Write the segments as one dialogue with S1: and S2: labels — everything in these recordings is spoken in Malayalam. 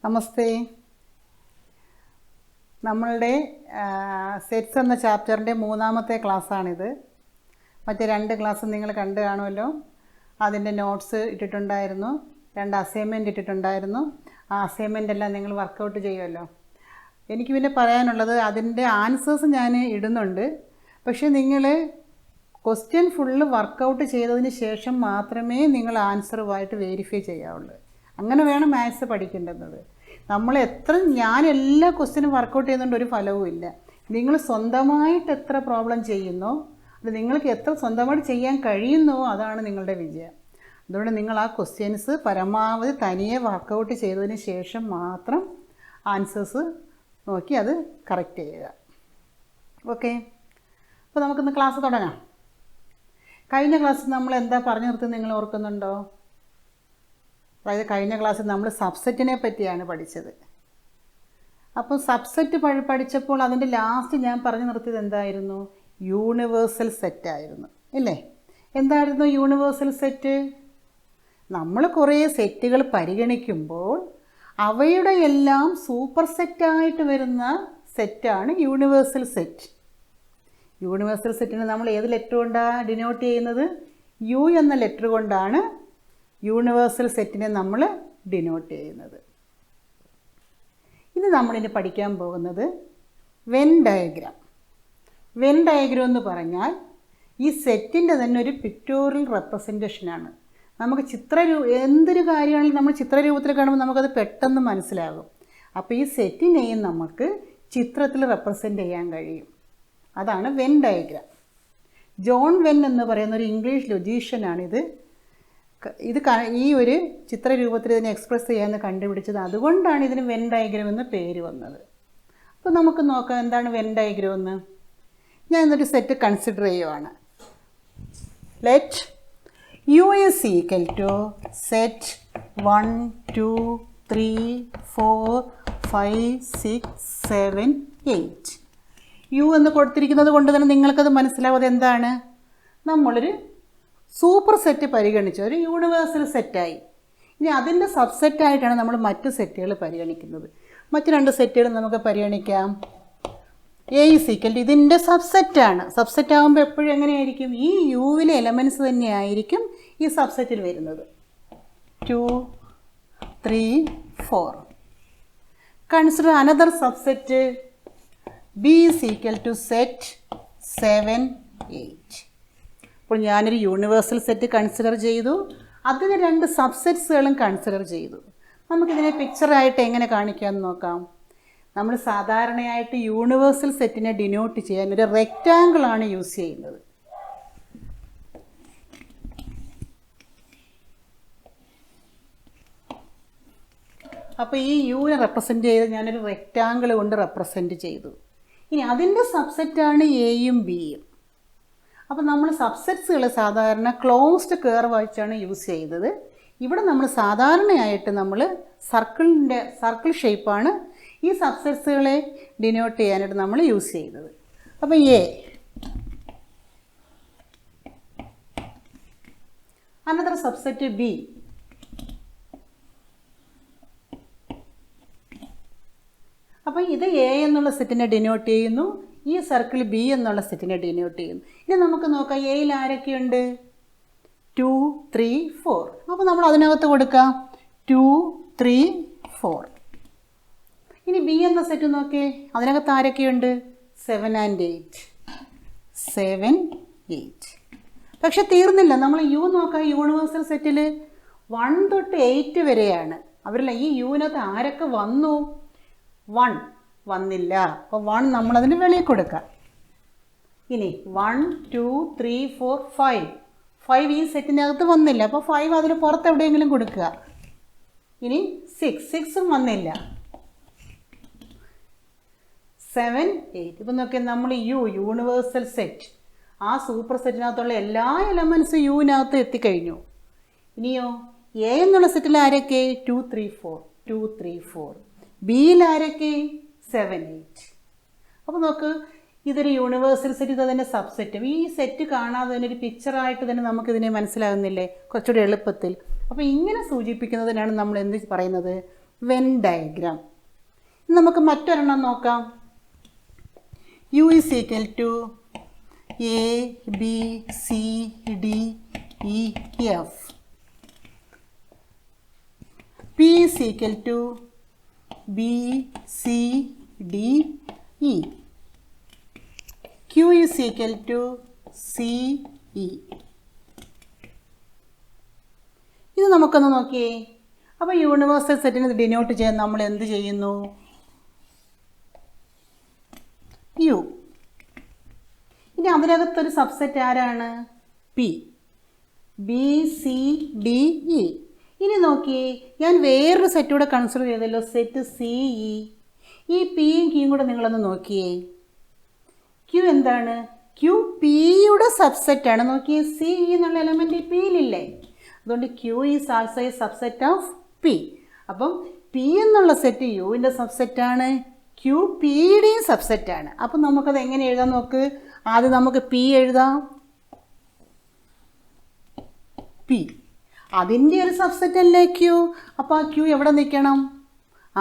S1: നമസ്തേ. നമ്മളുടെ സെറ്റ്സ് എന്ന ചാപ്റ്ററിൻ്റെ മൂന്നാമത്തെ ക്ലാസ്സാണിത്. മറ്റേ 2 ക്ലാസ് നിങ്ങൾ കണ്ടു കാണുമല്ലോ. അതിൻ്റെ നോട്ട്സ് ഇട്ടിട്ടുണ്ടായിരുന്നു, 2 അസൈൻമെൻറ്റ് ഇട്ടിട്ടുണ്ടായിരുന്നു. ആ അസൈൻമെൻ്റ് എല്ലാം നിങ്ങൾ വർക്കൗട്ട് ചെയ്യുമല്ലോ. എനിക്ക് പിന്നെ പറയാനുള്ളത്, അതിൻ്റെ ആൻസേഴ്സ് ഞാൻ ഇടുന്നുണ്ട്. പക്ഷേ നിങ്ങൾ ക്വസ്റ്റ്യൻ ഫുള്ള് വർക്കൗട്ട് ചെയ്തതിന് ശേഷം മാത്രമേ നിങ്ങൾ ആൻസറുമായിട്ട് വെരിഫൈ ചെയ്യാവുള്ളൂ. അങ്ങനെ വേണം മാത്സ് പഠിക്കേണ്ടത്. ഞാൻ എല്ലാ ക്വസ്റ്റ്യനും വർക്കൗട്ട് ചെയ്യുന്നുണ്ട്, ഒരു ഫലവും ഇല്ല. നിങ്ങൾ സ്വന്തമായിട്ട് എത്ര പ്രോബ്ലം ചെയ്യുന്നോ, അത് നിങ്ങൾക്ക് എത്ര സ്വന്തമായിട്ട് ചെയ്യാൻ കഴിയുന്നുവോ അതാണ് നിങ്ങളുടെ വിജയം. അതുകൊണ്ട് നിങ്ങൾ ആ ക്വസ്റ്റ്യൻസ് പരമാവധി തനിയെ വർക്കൗട്ട് ചെയ്തതിന് ശേഷം മാത്രം ആൻസേഴ്സ് നോക്കി അത് കറക്റ്റ് ചെയ്യുക. ഓക്കെ, അപ്പോൾ നമുക്കിന്ന് ക്ലാസ് തുടങ്ങാം. കഴിഞ്ഞ ക്ലാസ്സിൽ നമ്മൾ എന്താ പറഞ്ഞു നിർത്തുന്നത് നിങ്ങൾ ഓർക്കുന്നുണ്ടോ? അതായത് കഴിഞ്ഞ ക്ലാസ്സിൽ നമ്മൾ സബ്സെറ്റിനെ പറ്റിയാണ് പഠിച്ചത്. അപ്പോൾ സബ്സെറ്റ് പഠിച്ചപ്പോൾ അതിൻ്റെ ലാസ്റ്റ് ഞാൻ പറഞ്ഞു നിർത്തിയത് എന്തായിരുന്നു? യൂണിവേഴ്സൽ സെറ്റായിരുന്നു, ഇല്ലേ? എന്തായിരുന്നു യൂണിവേഴ്സൽ സെറ്റ്? നമ്മൾ കുറേ സെറ്റുകൾ പരിഗണിക്കുമ്പോൾ അവയുടെ എല്ലാം സൂപ്പർ സെറ്റായിട്ട് വരുന്ന സെറ്റാണ് യൂണിവേഴ്സൽ സെറ്റ്. യൂണിവേഴ്സൽ സെറ്റിനെ നമ്മൾ ഏത് ലെറ്റർ കൊണ്ടാണ് ഡിനോട്ട് ചെയ്യുന്നത്? യു എന്ന ലെറ്റർ കൊണ്ടാണ് യൂണിവേഴ്സൽ സെറ്റിനെ നമ്മൾ ഡിനോട്ട് ചെയ്യുന്നത്. ഇനി നമ്മളിനി പഠിക്കാൻ പോകുന്നത് വെൻ ഡയഗ്രാം. വെൻ ഡയഗ്രാം എന്ന് പറഞ്ഞാൽ ഈ സെറ്റിൻ്റെ തന്നെ ഒരു പിക്ടോറിയൽ റെപ്രസെൻറ്റേഷനാണ്. നമുക്ക് എന്തൊരു കാര്യമാണെങ്കിലും നമ്മൾ ചിത്രരൂപത്തിൽ കാണുമ്പോൾ നമുക്കത് പെട്ടെന്ന് മനസ്സിലാകും. അപ്പോൾ ഈ സെറ്റിനെയും നമുക്ക് ചിത്രത്തിൽ റെപ്രസെൻ്റ് ചെയ്യാൻ കഴിയും. അതാണ് വെൻ ഡയഗ്രാം. ജോൺ വെൻ എന്ന് പറയുന്ന ഒരു ഇംഗ്ലീഷ് ലൊജീഷ്യനാണിത്. ഈ ഒരു ചിത്രരൂപത്തിൽ ഇതിനെ എക്സ്പ്രസ് ചെയ്യാമെന്ന് കണ്ടുപിടിച്ചത്. അതുകൊണ്ടാണ് ഇതിന് വെൻ ഡയഗ്രാം എന്ന പേര് വന്നത്. അപ്പോൾ നമുക്ക് നോക്കാം എന്താണ് വെൻ ഡയഗ്രാം എന്ന്. ഞാൻ ഇന്നൊരു സെറ്റ് കൺസിഡർ ചെയ്യുവാണ്. Let U is equal to set 1 2 3 4 5 6 7 8. U എന്ന് കൊടുത്തിരിക്കുന്നത് കൊണ്ട് തന്നെ നിങ്ങൾക്കത് മനസ്സിലാവാതെ എന്താണ്? നമ്മളൊരു സൂപ്പർ സെറ്റ് പരിഗണിച്ച ഒരു യൂണിവേഴ്സൽ സെറ്റായി. ഇനി അതിൻ്റെ സബ്സെറ്റായിട്ടാണ് നമ്മൾ മറ്റ് സെറ്റുകൾ പരിഗണിക്കുന്നത്. മറ്റ് 2 സെറ്റുകൾ നമുക്ക് പരിഗണിക്കാം. എ ഈസ് ഈക്വൽ ടു ഇതിൻ്റെ സബ്സെറ്റാണ്. സബ്സെറ്റ് ആകുമ്പോൾ എപ്പോഴും എങ്ങനെയായിരിക്കും? ഈ യുവിലെ എലമെൻറ്റ്സ് തന്നെയായിരിക്കും ഈ സബ്സെറ്റിൽ വരുന്നത്. 2 3 4. Consider another subset B is equal to set 7 8. അപ്പോൾ ഞാനൊരു യൂണിവേഴ്സൽ സെറ്റ് കൺസിഡർ ചെയ്തു, അതിന് 2 സബ്സെറ്റ്സുകളും കൺസിഡർ ചെയ്തു. നമുക്കിതിനെ പിക്ചറായിട്ട് എങ്ങനെ കാണിക്കാമെന്ന് നോക്കാം. നമ്മൾ സാധാരണയായിട്ട് യൂണിവേഴ്സൽ സെറ്റിനെ ഡിനോട്ട് ചെയ്യാൻ ഒരു റെക്റ്റാങ്കിളാണ് യൂസ് ചെയ്യുന്നത്. അപ്പോൾ ഈ യുവിനെ റെപ്രസെൻറ്റ് ചെയ്ത് ഞാനൊരു റെക്റ്റാങ്കിൾ കൊണ്ട് റെപ്രസെൻറ്റ് ചെയ്തു. ഇനി അതിൻ്റെ സബ്സെറ്റാണ് എയും ബിയും. അപ്പോൾ നമ്മൾ സബ്സെറ്റ്സുകൾ സാധാരണ ക്ലോസ്ഡ് കർവ് വെച്ചാണ് യൂസ് ചെയ്തത്. ഇവിടെ നമ്മൾ സാധാരണയായിട്ട് സർക്കിൾ ഷേപ്പാണ് ഈ സബ്സെറ്റ്സുകളെ ഡിനോട്ട് ചെയ്യാനായിട്ട് നമ്മൾ യൂസ് ചെയ്തത്. അപ്പോൾ എ, അനദർ സബ്സെറ്റ് ബി, അപ്പോൾ ഇത് എ എന്നുള്ള സെറ്റിനെ ഡിനോട്ട് ചെയ്യുന്നു, ഈ സർക്കിൾ ബി എന്നുള്ള സെറ്റിനെ ഡിനോട്ട് ചെയ്യുന്നു. ഇനി നമുക്ക് നോക്കാം എയിൽ ആരൊക്കെയുണ്ട്? 2 3 4. അപ്പോൾ നമ്മൾ അതിനകത്ത് കൊടുക്കാം 2 3 4. ഇനി ബി എന്ന സെറ്റ് നോക്കിയേ, അതിനകത്ത് ആരൊക്കെയുണ്ട്? 7 and 8. 7 8. പക്ഷെ തീർന്നില്ല. നമ്മൾ യു നോക്കാം. യൂണിവേഴ്സൽ സെറ്റിൽ 1 തൊട്ട് 8 വരെയാണ്. അവരല്ല ഈ യുവിനകത്ത് ആരൊക്കെ വന്നു? 1 വന്നില്ല. അപ്പോൾ 1 നമ്മളതിന് വെളിയിൽ കൊടുക്കാം. ഇനി 1 2 3 4 5. 5 ഈ സെറ്റിനകത്ത് വന്നില്ല. അപ്പോൾ 5 അതിന് പുറത്ത് എവിടെയെങ്കിലും കൊടുക്കുക. ഇനി 6 വന്നില്ല. 7 8. ഇപ്പം നോക്കിയാൽ നമ്മൾ യൂണിവേഴ്സൽ സെറ്റ്, ആ സൂപ്പർ സെറ്റിനകത്തുള്ള എല്ലാ എലമെൻറ്റ്സും യുവിനകത്ത് എത്തിക്കഴിഞ്ഞു. ഇനിയോ എ എന്നുള്ള സെറ്റിൽ ആരൊക്കെ? 2 3 4. 2 3 4. ബിയിൽ ആരൊക്കെ? 7 8. അപ്പോൾ നോക്ക്, ഇതൊരു യൂണിവേഴ്സൽ സെറ്റ്, ഇതതിൻ്റെ സബ്സെറ്റും. ഈ സെറ്റ് കാണാതെ തന്നെ ഒരു പിക്ചറായിട്ട് തന്നെ നമുക്കിതിനെ മനസ്സിലാകുന്നില്ലേ കുറച്ചുകൂടി എളുപ്പത്തിൽ? അപ്പോൾ ഇങ്ങനെ സൂചിപ്പിക്കുന്നതിനാണ് നമ്മൾ എന്ത് പറയുന്നത്? Venn diagram. നമുക്ക് മറ്റൊരെണ്ണം നോക്കാം. U is equal to A B C D E F. P is equal to B C D E. Q is equal to C E. ഇത് നമുക്കൊന്ന് നോക്കിയേ. അപ്പോൾ യൂണിവേഴ്സൽ സെറ്റിനെ ഡിനോട്ട് ചെയ്യാൻ നമ്മൾ എന്ത് ചെയ്യുന്നു? യു. ഇനി അതിനകത്തൊരു സബ്സെറ്റ് ആരാണ്? P. B C D E. ഇനി നോക്കിയേ, ഞാൻ വേറൊരു സെറ്റൂടെ കൺസിഡർ ചെയ്തല്ലോ, സെറ്റ് സി ഇ. ഈ പിയും ക്യൂയും കൂടെ നിങ്ങളൊന്ന് നോക്കിയേ. ക്യൂ എന്താണ്? ക്യൂ പിയുടെ സബ്സെറ്റാണ്. നോക്കിയേ, സി ഇ എന്നുള്ള എലമെൻറ്റ് പിയിലില്ലേ? അതുകൊണ്ട് Q is also a subset of P. അപ്പം പി എന്നുള്ള സെറ്റ് യുവിൻ്റെ സബ്സെറ്റാണ്, ക്യൂ പിയുടെയും സബ്സെറ്റാണ്. അപ്പം നമുക്കത് എങ്ങനെ എഴുതാൻ നോക്ക്. ആദ്യം നമുക്ക് പി എഴുതാം. പി അതിൻ്റെ ഒരു സബ്സെറ്റ് അല്ലേ ക്യൂ. അപ്പോൾ ആ ക്യൂ എവിടെ നിൽക്കണം?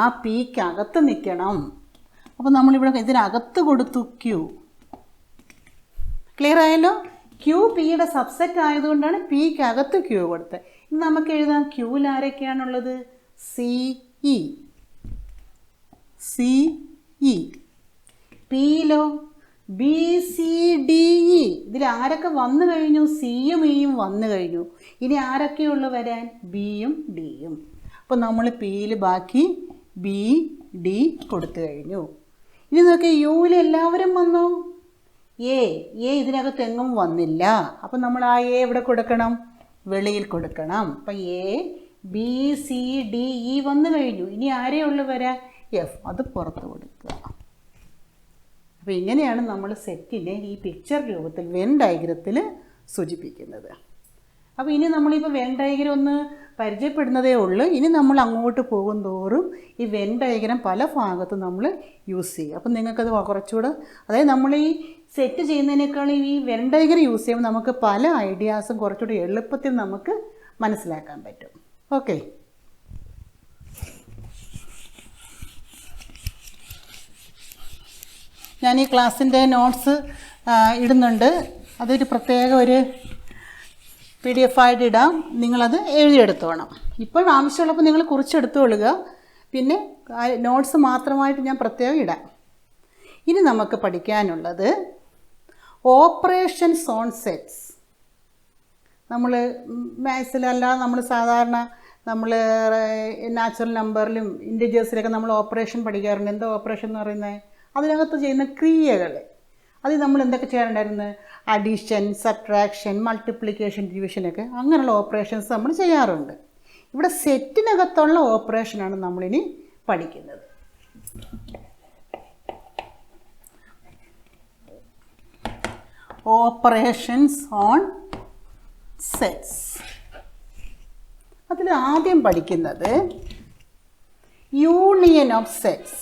S1: ആ പിക്ക് അകത്ത് നിൽക്കണം. അപ്പോൾ നമ്മളിവിടെ ഇതിനകത്ത് കൊടുത്തു ക്യൂ. ക്ലിയർ ആയല്ലോ? ക്യൂ പിയുടെ സബ്സെറ്റ് ആയതുകൊണ്ടാണ് പിക്ക് അകത്ത് ക്യൂ കൊടുത്തത്. ഇനി നമുക്ക് എഴുതാം ക്യൂവിൽ ആരൊക്കെയാണുള്ളത്? C E. C E. പിയിലോ? B C D E. ഇതിൽ ആരൊക്കെ വന്നു കഴിഞ്ഞു? സിയും ഇയും വന്നു കഴിഞ്ഞു. ഇനി ആരൊക്കെയുള്ളു വരാൻ? ബിയും ഡിയും. അപ്പോൾ നമ്മൾ പിയിൽ ബാക്കി ബി ഡി കൊടുത്തു കഴിഞ്ഞു. ഇനി നോക്കി, യുവിൽ എല്ലാവരും വന്നു. എ ഇതിനകത്ത് എങ്ങും വന്നില്ല. അപ്പം നമ്മൾ ആ എ എവിടെ കൊടുക്കണം? വെളിയിൽ കൊടുക്കണം. അപ്പം A B C D E വന്നു കഴിഞ്ഞു. ഇനി ആരേ ഉള്ളു വരാൻ? എഫ്. അത് പുറത്ത് കൊടുക്കുക. അപ്പോൾ ഇങ്ങനെയാണ് നമ്മൾ സെറ്റിനെ ഈ പിക്ചർ രൂപത്തിൽ വെൻ ഡയഗ്രത്തിൽ സൂചിപ്പിക്കുന്നത്. അപ്പോൾ ഇനി നമ്മളിപ്പോൾ വെൻ ഡയഗ്രം ഒന്ന് പരിചയപ്പെടുന്നതേ ഉള്ളൂ. ഇനി നമ്മൾ അങ്ങോട്ട് പോകും തോറും ഈ വെൻ ഡയഗ്രം പല ഭാഗത്തും നമ്മൾ യൂസ് ചെയ്യും. അപ്പം നിങ്ങൾക്കത് കുറച്ചുകൂടെ, അതായത് നമ്മൾ ഈ സെറ്റ് ചെയ്യുന്നതിനേക്കാളും ഈ വെൻ ഡയഗ്രം യൂസ് ചെയ്യുമ്പോൾ നമുക്ക് പല ഐഡിയാസും കുറച്ചുകൂടി എളുപ്പത്തിൽ നമുക്ക് മനസ്സിലാക്കാൻ പറ്റും. ഓക്കെ. ഞാൻ ഈ ക്ലാസ്സിൻ്റെ നോട്ട്സ് ഇടുന്നുണ്ട്. അതൊരു പ്രത്യേക ഒരു PDF ആയിട്ട് ഇടാം. നിങ്ങളത് എഴുതിയെടുത്തോണം. ഇപ്പോൾ ആവശ്യമുള്ളപ്പോൾ നിങ്ങൾ കുറിച്ചെടുത്തുകൊള്ളുക. പിന്നെ നോട്ട്സ് മാത്രമായിട്ട് ഞാൻ പ്രത്യേകം ഇടാം. ഇനി നമുക്ക് പഠിക്കാനുള്ളത് ഓപ്പറേഷൻസ് ഓൺ സെറ്റ്സ്. നമ്മൾ മാത്സിലല്ലാതെ നമ്മൾ സാധാരണ നമ്മൾ നാച്ചുറൽ നമ്പറിലും ഇൻറ്റിജേഴ്സിലൊക്കെ നമ്മൾ ഓപ്പറേഷൻ പഠിക്കാറുണ്ട്. എന്താ ഓപ്പറേഷൻ എന്ന് പറയുന്നത്? അതിനകത്ത് ചെയ്യുന്ന ക്രിയകൾ. അത് നമ്മൾ എന്തൊക്കെ ചെയ്യാറുണ്ടായിരുന്നു? അഡീഷൻ, സബ്ട്രാക്ഷൻ, മൾട്ടിപ്ലിക്കേഷൻ, ഡിവിഷനൊക്കെ അങ്ങനെയുള്ള ഓപ്പറേഷൻസ് നമ്മൾ ചെയ്യാറുണ്ട്. ഇവിടെ സെറ്റിനകത്തുള്ള ഓപ്പറേഷനാണ് നമ്മളിനി പഠിക്കുന്നത്. Operations on sets. അതിൽ ആദ്യം പഠിക്കുന്നത് യൂണിയൻ ഓഫ് സെറ്റ്സ്.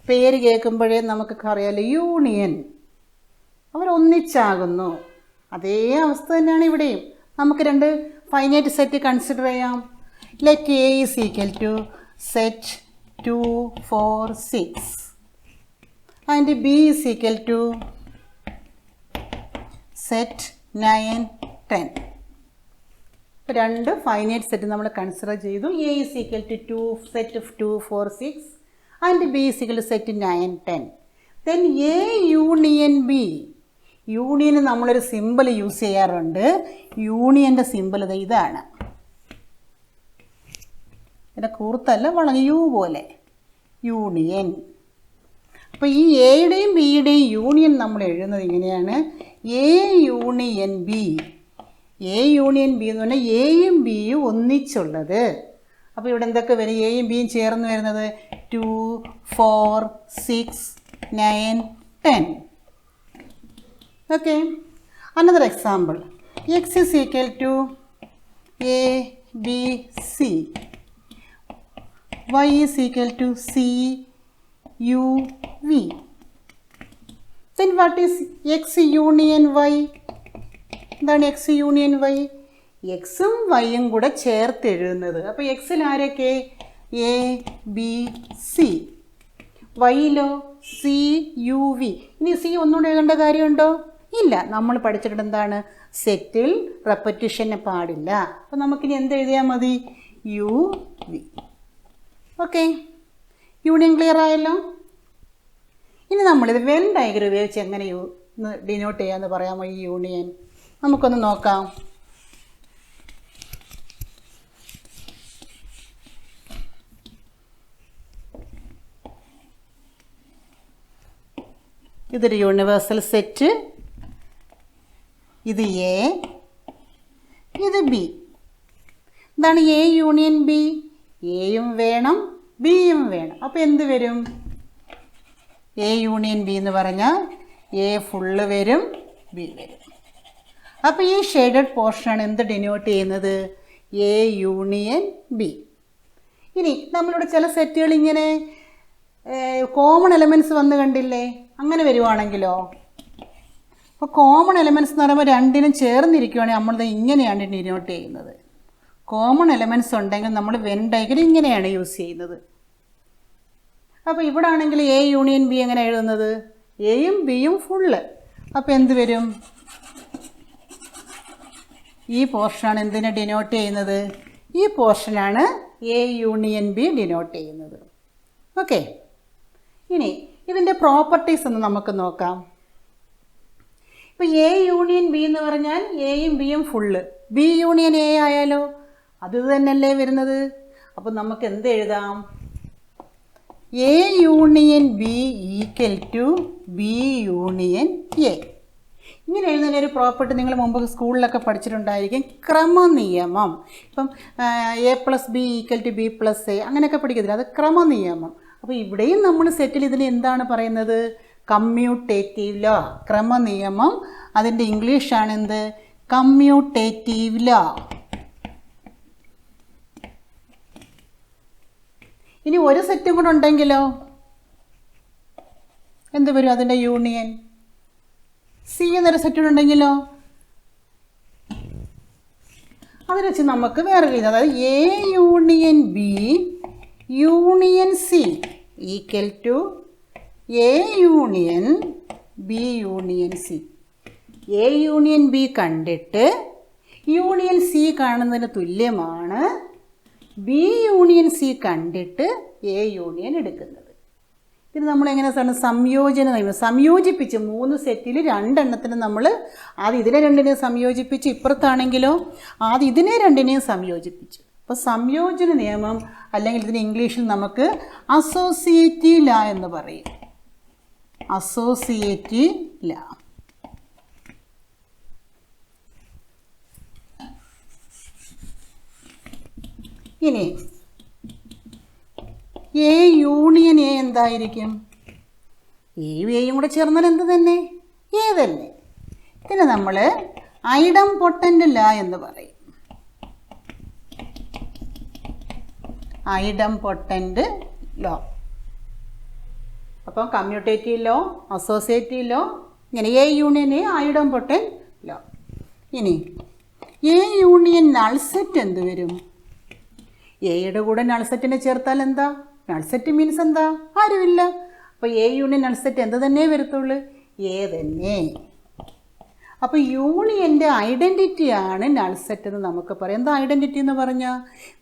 S1: പേര് കേൾക്കുമ്പോഴേ നമുക്ക് അറിയാമല്ലോ, യൂണിയൻ. അവരൊന്നിച്ചാകുന്നു. അതേ അവസ്ഥ തന്നെയാണ് ഇവിടെയും. നമുക്ക് രണ്ട് ഫൈനൈറ്റ് സെറ്റ് കൺസിഡർ ചെയ്യാം. Let A is equal to set 2, 4, 6 and B is equal to set 9, 10. രണ്ട് ഫൈനൈറ്റ് സെറ്റ് നമ്മൾ കൺസിഡർ ചെയ്തു. A is equal to 2, set 2, 4, 6 and B is equal to set 9, 10. Then A union B. യൂണിയന് നമ്മളൊരു സിമ്പിൾ യൂസ് ചെയ്യാറുണ്ട്. യൂണിയൻ്റെ സിമ്പിൾ ഇതാണ്. ഇതിൻ്റെ കൂർത്തല്ല, വളരെ യു പോലെ യൂണിയൻ. അപ്പോൾ ഈ എയുടെയും ബിയുടെയും യൂണിയൻ നമ്മൾ എഴുതുന്നത് ഇങ്ങനെയാണ്: A union B. A union B എന്ന് പറഞ്ഞാൽ എയും ബിയും ഒന്നിച്ചുള്ളത്. അപ്പോൾ ഇവിടെ എന്തൊക്കെ വരും? എയും ബിയും ചേർന്ന് വരുന്നത് 2, 4, 6, 9, 10. Okay. Another example. X is equal to A, B, C. Y is equal to C, U, V. Then what is X union Y? എന്താണ് എക്സ് യൂണിയൻ വൈ? എക്സും വൈയും കൂടെ ചേർത്ത് എഴുതുന്നത്. അപ്പോൾ എക്സിൽ ആരൊക്കെ? A B C. വൈയിലോ സി യു വി. ഇനി സി ഒന്നുകൂടെ എഴുതേണ്ട കാര്യമുണ്ടോ? ഇല്ല. നമ്മൾ പഠിച്ചിട്ടുണ്ട് എന്താണ്? സെറ്റിൽ റെപ്പറ്റീഷന് പാടില്ല. അപ്പോൾ നമുക്കിനി എന്ത് എഴുതിയാൽ മതി? U V. Okay, union clear ആയല്ലോ. ഇനി നമ്മളിത് വെൻ ഡയഗ്രം ഉപയോഗിച്ച് എങ്ങനെ ഡിനോട്ട് ചെയ്യാമെന്ന് പറയാമോ ഈ യൂണിയൻ? നമുക്കൊന്ന് നോക്കാം. ഇതൊരു യൂണിവേഴ്സൽ സെറ്റ്. ഇത് എ, ഇത് ബി. എന്താണ് എ യൂണിയൻ ബി? എയും വേണം ബിയും വേണം. അപ്പോൾ എന്ത് വരും? എ യൂണിയൻ ബി എന്ന് പറഞ്ഞാൽ എ ഫുള്ള് വരും, ബി വരും. അപ്പോൾ ഈ ഷെയ്ഡഡ് പോർഷനാണ് എന്ത് ഡിനോട്ട് ചെയ്യുന്നത്? A union B. ഇനി നമ്മളിവിടെ ചില സെറ്റുകൾ ഇങ്ങനെ കോമൺ എലമെൻറ്റ്സ് വന്ന് കണ്ടില്ലേ? അങ്ങനെ വരുവാണെങ്കിലോ? അപ്പോൾ കോമൺ എലമെൻറ്റ്സ് എന്ന് പറയുമ്പോൾ രണ്ടിനും ചേർന്നിരിക്കുകയാണെങ്കിൽ നമ്മളിത് ഇങ്ങനെയാണ് ഡിനോട്ട് ചെയ്യുന്നത്. കോമൺ എലമെൻറ്റ്സ് ഉണ്ടെങ്കിൽ നമ്മൾ വെൻ ഡയഗ്രം ഇങ്ങനെയാണ് യൂസ് ചെയ്യുന്നത്. അപ്പോൾ ഇവിടെ ആണെങ്കിൽ എ യൂണിയൻ ബി എങ്ങനെ എഴുതുന്നത്? എയും ബിയും ഫുള്ള്. അപ്പോൾ എന്ത് വരും? ഈ പോർഷനാണ് എന്തിനെ ഡിനോട്ട് ചെയ്യുന്നത്? ഈ പോർഷനാണ് എ യൂണിയൻ ബി ഡിനോട്ട് ചെയ്യുന്നത്. ഓക്കെ, ഇനി ഇതിൻ്റെ പ്രോപ്പർട്ടീസ് ഒന്ന് നമുക്ക് നോക്കാം. ഇപ്പോൾ എ യൂണിയൻ ബി എന്ന് പറഞ്ഞാൽ എയും ബിയും ഫുള്ള്. ബി യൂണിയൻ എ ആയാലോ? അത് തന്നെയല്ലേ വരുന്നത്. അപ്പോൾ നമുക്ക് എന്ത് എഴുതാം? A union B equal to B union A. ഇങ്ങനെ എഴുതുന്ന ഒരു പ്രോപ്പർട്ടി നിങ്ങൾ മുമ്പ് സ്കൂളിലൊക്കെ പഠിച്ചിട്ടുണ്ടായിരിക്കും, ക്രമനിയമം. ഇപ്പം A plus B equal to B plus A അങ്ങനെയൊക്കെ പഠിക്കത്തില്ല, അത് ക്രമനിയമം. അപ്പോൾ ഇവിടെയും നമ്മൾ സെറ്റിൽ ഇതിന് എന്താണ് പറയുന്നത്? കമ്മ്യൂട്ടേറ്റീവ് ലോ, ക്രമനിയമം. അതിൻ്റെ ഇംഗ്ലീഷാണ് എന്ത്? Commutative law. ഇനി ഒരു സെറ്റും കൂടെ ഉണ്ടെങ്കിലോ എന്ത് വരും? അതിൻ്റെ യൂണിയൻ. സി എന്നൊരു സെറ്റ് ഉണ്ടെങ്കിലോ അതിന് വെച്ച് നമുക്ക് വേറെ രീതി, അതായത് A union B union C equal to A union B union C. A union B കണ്ടിട്ട് യൂണിയൻ സി കാണുന്നതിന് തുല്യമാണ് ബി യൂണിയൻ സി കണ്ടിട്ട് എ യൂണിയൻ എടുക്കുന്നത്. ഇത് നമ്മളെങ്ങനെ സംയോജന നിയമം സംയോജിപ്പിച്ച് 3 സെറ്റിൽ 2 എണ്ണത്തിന് നമ്മൾ ആദ്യം ഇതിനെ രണ്ടിനെയും സംയോജിപ്പിച്ച്, ഇപ്പുറത്താണെങ്കിലോ ആദ്യം ഇതിനെ രണ്ടിനെയും സംയോജിപ്പിച്ചു. അപ്പോൾ സംയോജന നിയമം, അല്ലെങ്കിൽ ഇതിന് ഇംഗ്ലീഷിൽ നമുക്ക് അസോസിയേറ്റീവ് ലാ എന്ന് പറയും. അസോസിയേറ്റീവ് ലാ. ഇനി എ യൂണിയൻ എ എന്തായിരിക്കും? എയും എയും കൂടെ ചേർന്നാൽ എന്ത് തന്നെ? എ തന്നെ. ഇതിന് നമ്മൾ ഐഡം പൊട്ടൻ്റ് ലാ എന്ന് പറയും. Idempotent law. അപ്പം കമ്മ്യൂട്ടേറ്റീവ് ലോ, അസോസിയേറ്റീവ് ലോ, ഇങ്ങനെ A union A, idempotent law. ഇനി എ യൂണിയൻ നൾ സെറ്റ് എന്ത് വരും? എയുടെ കൂടെ നൾ സെറ്റിനെ ചേർത്താൽ എന്താ? നൾ സെറ്റ് മീൻസ് എന്താ? ആരുമില്ല. അപ്പോൾ എ യൂണിയൻ നൾ സെറ്റ് എന്ത് തന്നെ വരത്തുള്ളൂ? എ തന്നെ. അപ്പോൾ യൂണിയൻ്റെ ഐഡൻറ്റിറ്റിയാണ് നൾ സെറ്റ് എന്ന് നമുക്ക് പറയാം. എന്താ ഐഡൻറ്റിറ്റി എന്ന് പറഞ്ഞാൽ,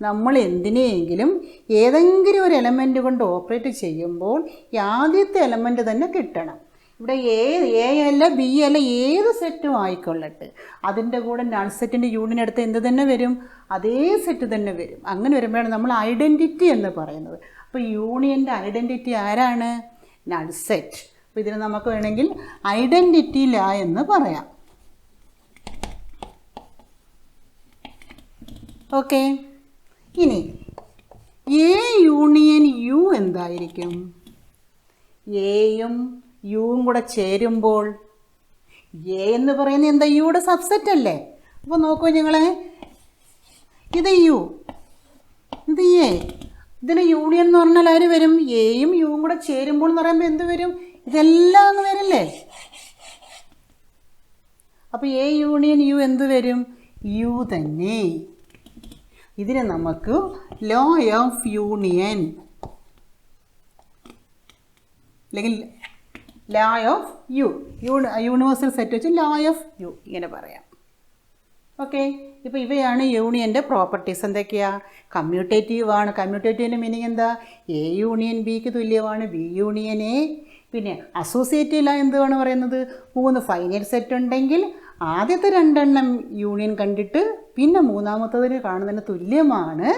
S1: നമ്മൾ എന്തിനെയെങ്കിലും ഏതെങ്കിലും ഒരു എലമെൻറ്റ് കൊണ്ട് ഓപ്പറേറ്റ് ചെയ്യുമ്പോൾ ആദ്യത്തെ എലമെൻറ്റ് തന്നെ കിട്ടണം. ഇവിടെ എ അല്ല ബി അല്ല ഏത് സെറ്റും ആയിക്കൊള്ളട്ടെ, അതിൻ്റെ കൂടെ നൾ സെറ്റിൻ്റെ യൂണിയൻ എടുത്ത് എന്ത് തന്നെ വരും? അതേ സെറ്റ് തന്നെ വരും. അങ്ങനെ വരുമ്പോഴാണ് നമ്മൾ ഐഡൻറ്റിറ്റി എന്ന് പറയുന്നത്. അപ്പോൾ യൂണിയൻ്റെ ഐഡൻറ്റിറ്റി ആരാണ്? Null set. അപ്പോൾ ഇതിന് നമുക്ക് വേണമെങ്കിൽ ഐഡൻറ്റിറ്റി ലാ എന്ന് പറയാം. ഓക്കെ, ഇനി എ യൂണിയൻ യു എന്തായിരിക്കും? എയും യുവും കൂടെ ചേരുമ്പോൾ എ എന്ന് പറയുന്നത് എന്താ? യുടെ സബ്സെറ്റ് അല്ലേ? അപ്പോൾ നോക്കൂ നിങ്ങളെ, ഇത് യു, ഇത് എ. ഇതിന് യൂണിയൻ എന്ന് പറഞ്ഞാൽ ആര് വരും? എയും യുവും കൂടെ ചേരുമ്പോൾ എന്ന് പറയുമ്പോൾ എന്ത് വരും? ഇതെല്ലാം അങ്ങ് വരില്ലേ? അപ്പോൾ എ യൂണിയൻ യു എന്ത് വരും? യു തന്നെ. ഇതിനെ നമുക്ക് ലോ ഓഫ് യൂണിയൻ അല്ലെങ്കിൽ law of U, universal set വെച്ച് ലോ ഓഫ് യു ഇങ്ങനെ പറയാം. ഓക്കെ, ഇപ്പോൾ ഇവയാണ് യൂണിയൻ്റെ പ്രോപ്പർട്ടീസ്. എന്തൊക്കെയാണ്? കമ്മ്യൂട്ടേറ്റീവ് ആണ്. കമ്മ്യൂട്ടേറ്റീവിൻ്റെ മീനിങ് എന്താ? എ യൂണിയൻ ബിക്ക് തുല്യമാണ് ബി യൂണിയൻ എ. പിന്നെ അസോസിയേറ്റീവ് ലോ എന്താണ് പറയുന്നത്? 3 ഫൈനൈറ്റ് സെറ്റ് ഉണ്ടെങ്കിൽ ആദ്യത്തെ 2 യൂണിയൻ കണ്ടിട്ട് പിന്നെ മൂന്നാമത്തതിന് കാണുന്നതിന് തുല്യമാണ്.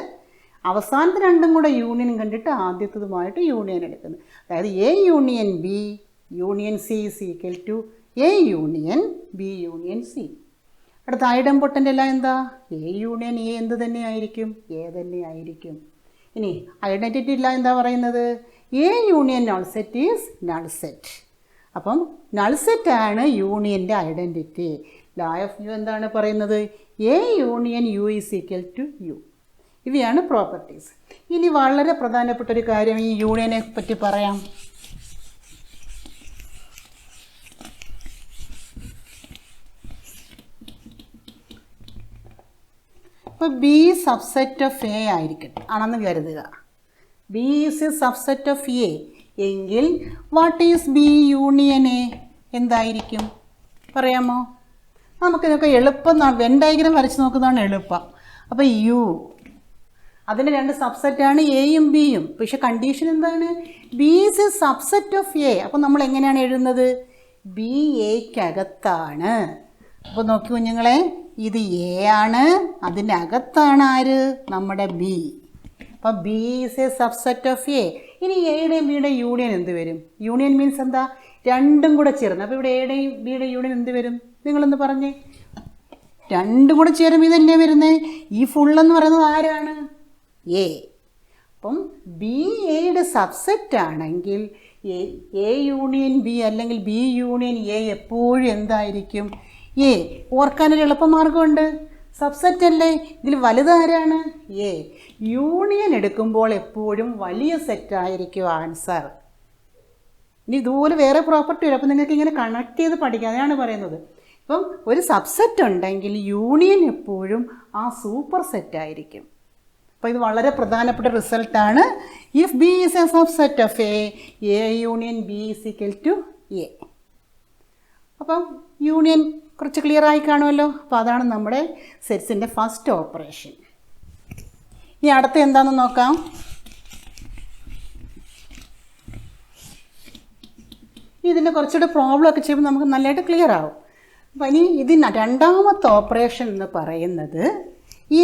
S1: അവസാനത്തെ 2 കൂടെ യൂണിയൻ കണ്ടിട്ട് ആദ്യത്തതുമായിട്ട് യൂണിയൻ എടുക്കുന്നത്. അതായത് A union B union C is equal to A union B union C. അടുത്ത ഐഡംപൊട്ടൻ്റ് എല്ലാം എന്താ? എ യൂണിയൻ എ എന്ത് തന്നെ ആയിരിക്കും? എ തന്നെ ആയിരിക്കും. ഇനി ഐഡൻറ്റിറ്റി ഇല്ല എന്താ പറയുന്നത്? A union null set is null set. അപ്പം നൾ സെറ്റാണ് യൂണിയൻ്റെ ഐഡൻറ്റിറ്റി. ലോ ഓഫ് യു എന്താണ് പറയുന്നത്? A union U is equal to U. ഇവയാണ് പ്രോപ്പർട്ടീസ്. ഇനി വളരെ പ്രധാനപ്പെട്ട ഒരു കാര്യം ഈ യൂണിയനെ പറ്റി പറയാം. ഇപ്പോൾ ബി സബ്സെറ്റ് ഓഫ് എ ആയിരിക്കട്ടെ ആണെന്ന് കരുതുക. B is a subset of A എങ്കിൽ what is B union A എന്തായിരിക്കും പറയാമോ? നമുക്കിതൊക്കെ എളുപ്പം വെൻ ഡയഗ്രം വരച്ച് നോക്കുന്നതാണ് എളുപ്പം. അപ്പോൾ യു അതിന് 2 സബ്സെറ്റാണ് എയും ബിയും. പക്ഷെ കണ്ടീഷൻ എന്താണ്? B is a subset of A. അപ്പോൾ നമ്മൾ എങ്ങനെയാണ് എഴുതുന്നത്? ബി എക്കകത്താണ്. അപ്പോൾ നോക്കി കുഞ്ഞുങ്ങളെ, ഇത് എ ആണ്, അതിൻ്റെ അകത്താണ് ആര്? നമ്മുടെ ബി. അപ്പോൾ B is a subset of A. ഇനി എയുടെയും ബിയുടെയും യൂണിയൻ എന്ത് വരും? യൂണിയൻ മീൻസ് എന്താ? 2 കൂടെ ചേർന്ന്. അപ്പോൾ ഇവിടെ എയുടെയും ബിയുടെയും യൂണിയൻ എന്ത് വരും? നിങ്ങളൊന്ന് പറഞ്ഞേ. 2 കൂടെ ചേരുമ്പോൾ ഇതല്ലേ വരുന്നത്? ഈ ഫുള്ളെന്ന് പറയുന്നത് ആരാണ്? എ. അപ്പം ബി എയുടെ സബ്സെറ്റ് ആണെങ്കിൽ എ യൂണിയൻ ബി അല്ലെങ്കിൽ ബി യൂണിയൻ എ എപ്പോഴും എന്തായിരിക്കും? എ. ഓർക്കാനൊരു എളുപ്പമാർഗമുണ്ട്. സബ്സെറ്റ് അല്ലേ? ഇതിൽ വലുതാരാണ്? എ. യൂണിയൻ എടുക്കുമ്പോൾ എപ്പോഴും വലിയ സെറ്റായിരിക്കും ആൻസർ. ഇനി ഇതുപോലെ വേറെ പ്രോപ്പർട്ടി വരും. അപ്പോൾ നിങ്ങൾക്ക് ഇങ്ങനെ കണക്ട് ചെയ്ത് പഠിക്കാം. അതാണ് പറയുന്നത്. ഇപ്പം ഒരു സബ്സെറ്റ് ഉണ്ടെങ്കിൽ യൂണിയൻ എപ്പോഴും ആ സൂപ്പർ സെറ്റായിരിക്കും. അപ്പോൾ ഇത് വളരെ പ്രധാനപ്പെട്ട റിസൾട്ടാണ്. If B is a subset of A union B is equal to A. അപ്പം യൂണിയൻ കുറച്ച് ക്ലിയർ ആയി കാണുമല്ലോ. അപ്പോൾ അതാണ് നമ്മുടെ സെറ്റ്സിൻ്റെ ഫസ്റ്റ് ഓപ്പറേഷൻ. ഇനി അടുത്ത എന്താണെന്ന് നോക്കാം. ഇതിൻ്റെ കുറച്ചുകൂടെ പ്രോബ്ലം ഒക്കെ ചെയ്യുമ്പോൾ നമുക്ക് നല്ലതായിട്ട് ക്ലിയർ ആവും. അപ്പം ഇനി ഇതിന് രണ്ടാമത്തെ ഓപ്പറേഷൻ എന്ന് പറയുന്നത്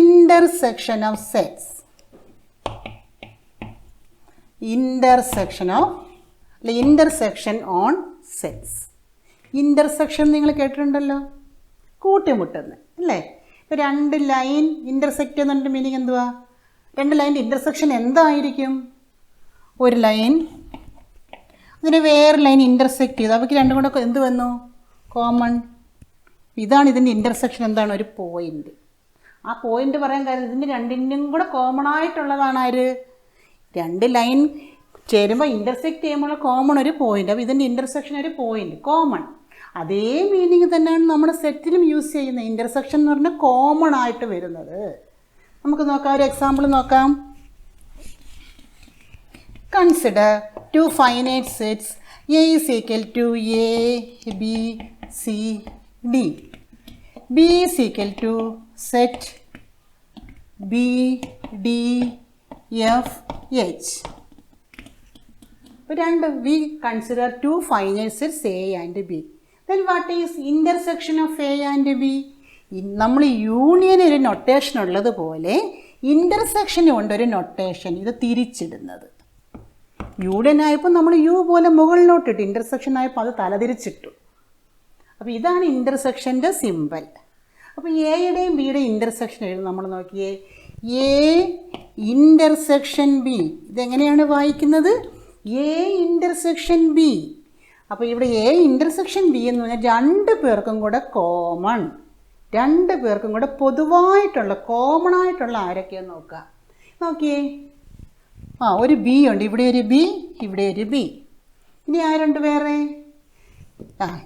S1: intersection of sets. Intersection on sets. Intersection നിങ്ങൾ കേട്ടിട്ടുണ്ടല്ലോ, കൂട്ടിമുട്ടുന്നത് അല്ലേ? ഇപ്പോൾ 2 ലൈൻ ഇൻ്റർസെക്റ്റ് ചെയ്യുന്നതിൻ്റെ മീനിങ് എന്തുവാ? 2 ലൈൻ്റെ ഇൻ്റർസെക്ഷൻ എന്തായിരിക്കും? ഒരു ലൈൻ അതിന് വേറെ ലൈൻ ഇൻ്റർസെക്റ്റ് ചെയ്തു, അവയ്ക്ക് 2 കൂടെ എന്ത് വന്നു? കോമൺ. ഇതാണ് ഇതിൻ്റെ ഇൻ്റർസെക്ഷൻ. എന്താണ്? ഒരു പോയിൻ്റ്. ആ പോയിൻ്റ് പറയാൻ കാര്യം ഇതിൻ്റെ 2നും കൂടെ കോമൺ ആയിട്ടുള്ളതാണ് ആര്? 2 ലൈൻ ചേരുമ്പോൾ ഇൻ്റർസെക്റ്റ് ചെയ്യുമ്പോൾ കോമൺ ഒരു പോയിൻ്റ്. അപ്പോൾ ഇതിൻ്റെ ഇൻ്റർസെക്ഷൻ ഒരു പോയിൻ്റ് കോമൺ. അതേ മീനിങ് തന്നെയാണ് നമ്മുടെ സെറ്റിലും യൂസ് ചെയ്യുന്നത്. ഇൻ്റർസെക്ഷൻ എന്ന് പറഞ്ഞാൽ കോമൺ ആയിട്ട് വരുന്നത്. നമുക്ക് നോക്കാം, ഒരു എക്സാമ്പിൾ നോക്കാം. Consider 2 finite sets A is equal to A B C D. B is equal to set B D F H. we consider 2 finite sets A and B. Then what is intersection of A and B? നമ്മൾ യൂണിയൻ ഒരു നൊട്ടേഷൻ ഉള്ളതുപോലെ ഇൻ്റർസെക്ഷന് കൊണ്ടൊരു നൊട്ടേഷൻ ഇത് തിരിച്ചിടുന്നത്. യൂണിയൻ ആയപ്പോൾ നമ്മൾ യു പോലെ മുകളിലോട്ടിട്ട്, ഇൻ്റർസെക്ഷൻ ആയപ്പോൾ അത് തലതിരിച്ചിട്ടു. അപ്പോൾ ഇതാണ് ഇൻ്റർസെക്ഷൻ്റെ സിമ്പൽ. അപ്പോൾ എയുടെയും ബിയുടെയും ഇൻ്റർസെക്ഷൻ എഴുതും. നമ്മൾ നോക്കിയേ, എ ഇൻ്റർസെക്ഷൻ ബി. ഇതെങ്ങനെയാണ് വായിക്കുന്നത്? A intersection B. അപ്പോൾ ഇവിടെ എ ഇൻ്റർസെക്ഷൻ ബി എന്ന് പറഞ്ഞാൽ 2 പേർക്കും കൂടെ കോമൺ, 2 പേർക്കും കൂടെ പൊതുവായിട്ടുള്ള കോമൺ ആയിട്ടുള്ള ആരൊക്കെയെന്ന് നോക്കുക. നോക്കിയേ, ഒരു ബി ഉണ്ട്. ഇവിടെ ഒരു ബി, ഇവിടെ ഒരു ബി. ഇനി ആരുണ്ട് വേറെ?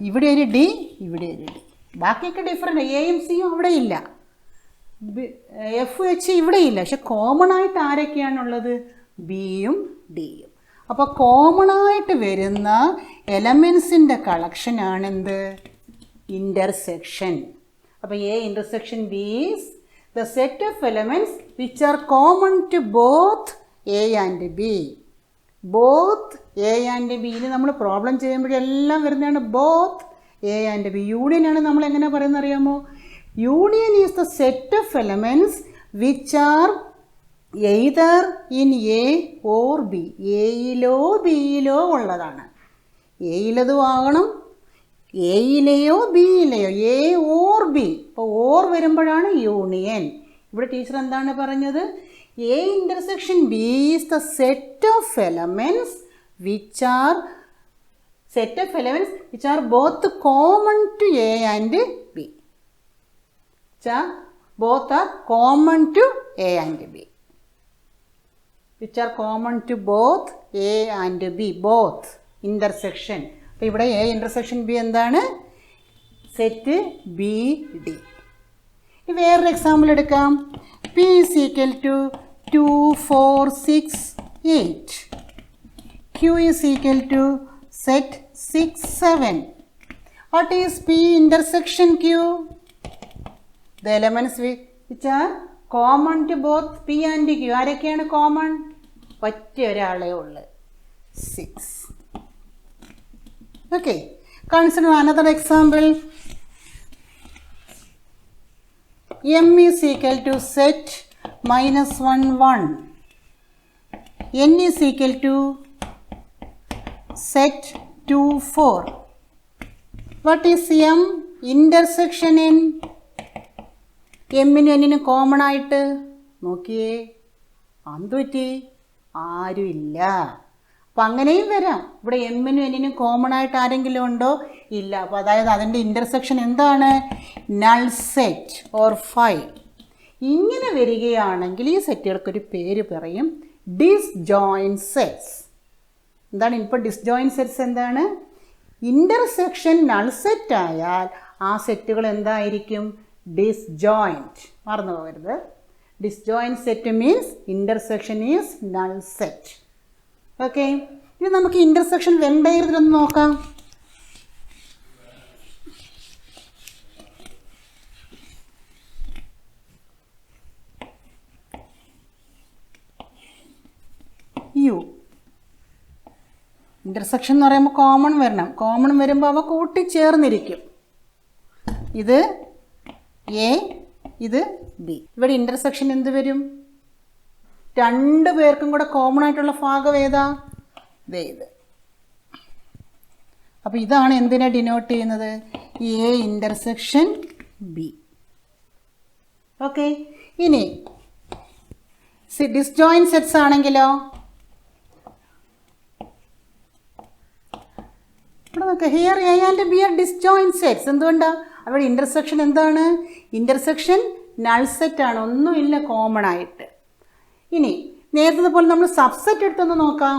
S1: ഇവിടെ ഒരു ഡി, ഇവിടെ ഒരു ഡി. ബാക്കിയൊക്കെ ഡിഫറെൻ്റ്, എയും സിയും അവിടെ ഇല്ല, എഫ് എച്ച് ഇവിടെ ഇല്ല. പക്ഷെ കോമൺ ആയിട്ട് ആരൊക്കെയാണുള്ളത്? ബിയും ഡിയും. അപ്പോൾ കോമൺ ആയിട്ട് വരുന്ന എലമെൻസിൻ്റെ കളക്ഷനാണെന്ത്? ഇൻ്റർസെക്ഷൻ. അപ്പോൾ A intersection B is the set of elements which are common to both A and B. Both A and B. ഇനി നമ്മൾ പ്രോബ്ലം ചെയ്യുമ്പോഴെല്ലാം വരുന്നതാണ് ബോത്ത് എ ആൻഡ് ബി. യൂണിയനാണ് നമ്മൾ എങ്ങനെ പറയുന്നത് അറിയാമോ? Union is the set of elements which are either in A or B. എയിലോ ബിയിലോ ഉള്ളതാണ്. എയിലതും ആകണം, എയിലെയോ ബിയിലെയോ, എ ഓർ ബി. ഇപ്പോൾ ഓർ വരുമ്പോഴാണ് യൂണിയൻ. ഇവിടെ ടീച്ചർ എന്താണ് പറഞ്ഞത്? A intersection B is the set of elements which are both common to A and B. both are common to A and B, which are common to both A and B, both intersection. അപ്പോൾ ഇവിടെ A intersection B എന്താണ്? Set B D. വേറൊരു എക്സാമ്പിൾ എടുക്കാം. P is equal to 2, 4, 6, 8. Q is equal to set 6, 7. What is P intersection Q? The elements which are common to both P and Q. ആരൊക്കെയാണ് കോമൺ? ഒറ്റ ഒരാളേ ഉള്ളു, 6. Okay. Consider another example. M is equal to set -1, 1. N is equal to set 2, 4. What is M? Intersection in എമ്മിനും എന്നിനും കോമൺ ആയിട്ട് നോക്കിയേ, എന്തുപറ്റി? ആരും ഇല്ല. അപ്പം അങ്ങനെയും വരാം. ഇവിടെ എമ്മിനും എന്നിനും കോമൺ ആയിട്ട് ആരെങ്കിലും ഉണ്ടോ? ഇല്ല. അപ്പോൾ അതായത് അതിൻ്റെ ഇൻ്റർസെക്ഷൻ എന്താണ്? Null set or phi. ഇങ്ങനെ വരികയാണെങ്കിൽ ഈ സെറ്റുകൾക്കൊരു പേര് പറയും, ഡിസ്ജോയിൻറ്റ് സെറ്റ്സ്. എന്താണ് ഇപ്പോൾ ഡിസ്ജോയിൻറ്റ് സെറ്റ്സ്? എന്താണ്? ഇൻ്റർസെക്ഷൻ നൾ സെറ്റ് ആയാൽ ആ സെറ്റുകൾ എന്തായിരിക്കും? ഡിസ്ജോയിൻറ്റ്. മറന്നു പോകരുത്. Disjoint set means intersection is null set. Okay. ഇനി നമുക്ക് ഇൻ്റർസെക്ഷൻ വെൻ ഡയഗ്രത്തിൽ ഒന്ന് നോക്കാം. യു ഇൻ്റർസെക്ഷൻ എന്ന് പറയുമ്പോൾ കോമൺ വരണം. കോമൺ വരുമ്പോൾ അവ കൂട്ടിച്ചേർന്നിരിക്കും. ഇത് എ, ഇത് ബി. ഇവിടെ ഇൻ്റർസെക്ഷൻ എന്ത് വരും? രണ്ട് പേർക്കും കൂടെ കോമൺ ആയിട്ടുള്ള ഭാഗം ഏതാ? ഇത്. അപ്പോൾ ഇതാണ് എന്തിനെ ഡിനോട്ട് ചെയ്യുന്നത്? A intersection B. ഓക്കെ. ഇനി ഡിസ്ജോയിൻറ്റ് സെറ്റ്സ് ആണെങ്കിലോ? ഇവിടെ നോക്കുക, here A and B R disjoint sets. എന്തുകൊണ്ടാണ്? അവിടെ ഇൻ്റർസെക്ഷൻ എന്താണ്? ഇൻ്റർസെക്ഷൻ നൾ സെറ്റാണ്, ഒന്നുമില്ല കോമൺ ആയിട്ട്. ഇനി നേരത്തെ പോലെ നമ്മൾ സബ്സെറ്റ് എടുത്തൊന്ന് നോക്കാം.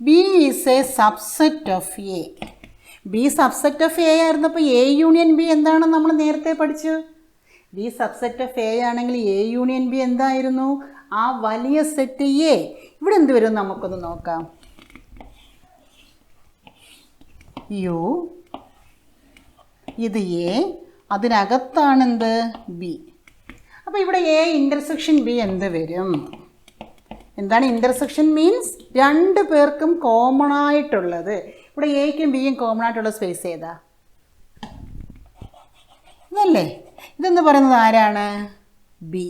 S1: B is a subset of A. B subset of A ആയിരുന്നപ്പോൾ എ യൂണിയൻ ബി എന്താണെന്ന് നമ്മൾ നേരത്തെ പഠിച്ചു. ബി സബ്സെറ്റ് ഓഫ് എ ആണെങ്കിൽ എ യൂണിയൻ ബി എന്തായിരുന്നു? ആ വലിയ സെറ്റ് എ. ഇവിടെ എന്ത് വരും നമുക്കൊന്ന് നോക്കാം. യു, ഇത് എ, അതിനകത്താണെന്ത്? ബി. അപ്പോൾ ഇവിടെ എ ഇൻ്റർസെക്ഷൻ ബി എന്ത് വരും? എന്താണ് ഇൻ്റർസെക്ഷൻ മീൻസ്? രണ്ട് പേർക്കും കോമൺ ആയിട്ടുള്ളത്. ഇവിടെ എയ്ക്കും ബിയും കോമൺ ആയിട്ടുള്ള സ്പേസ് ഏതാ? ഇതല്ലേ. ഇതെന്ന് പറയുന്നത് ആരാണ്? ബി.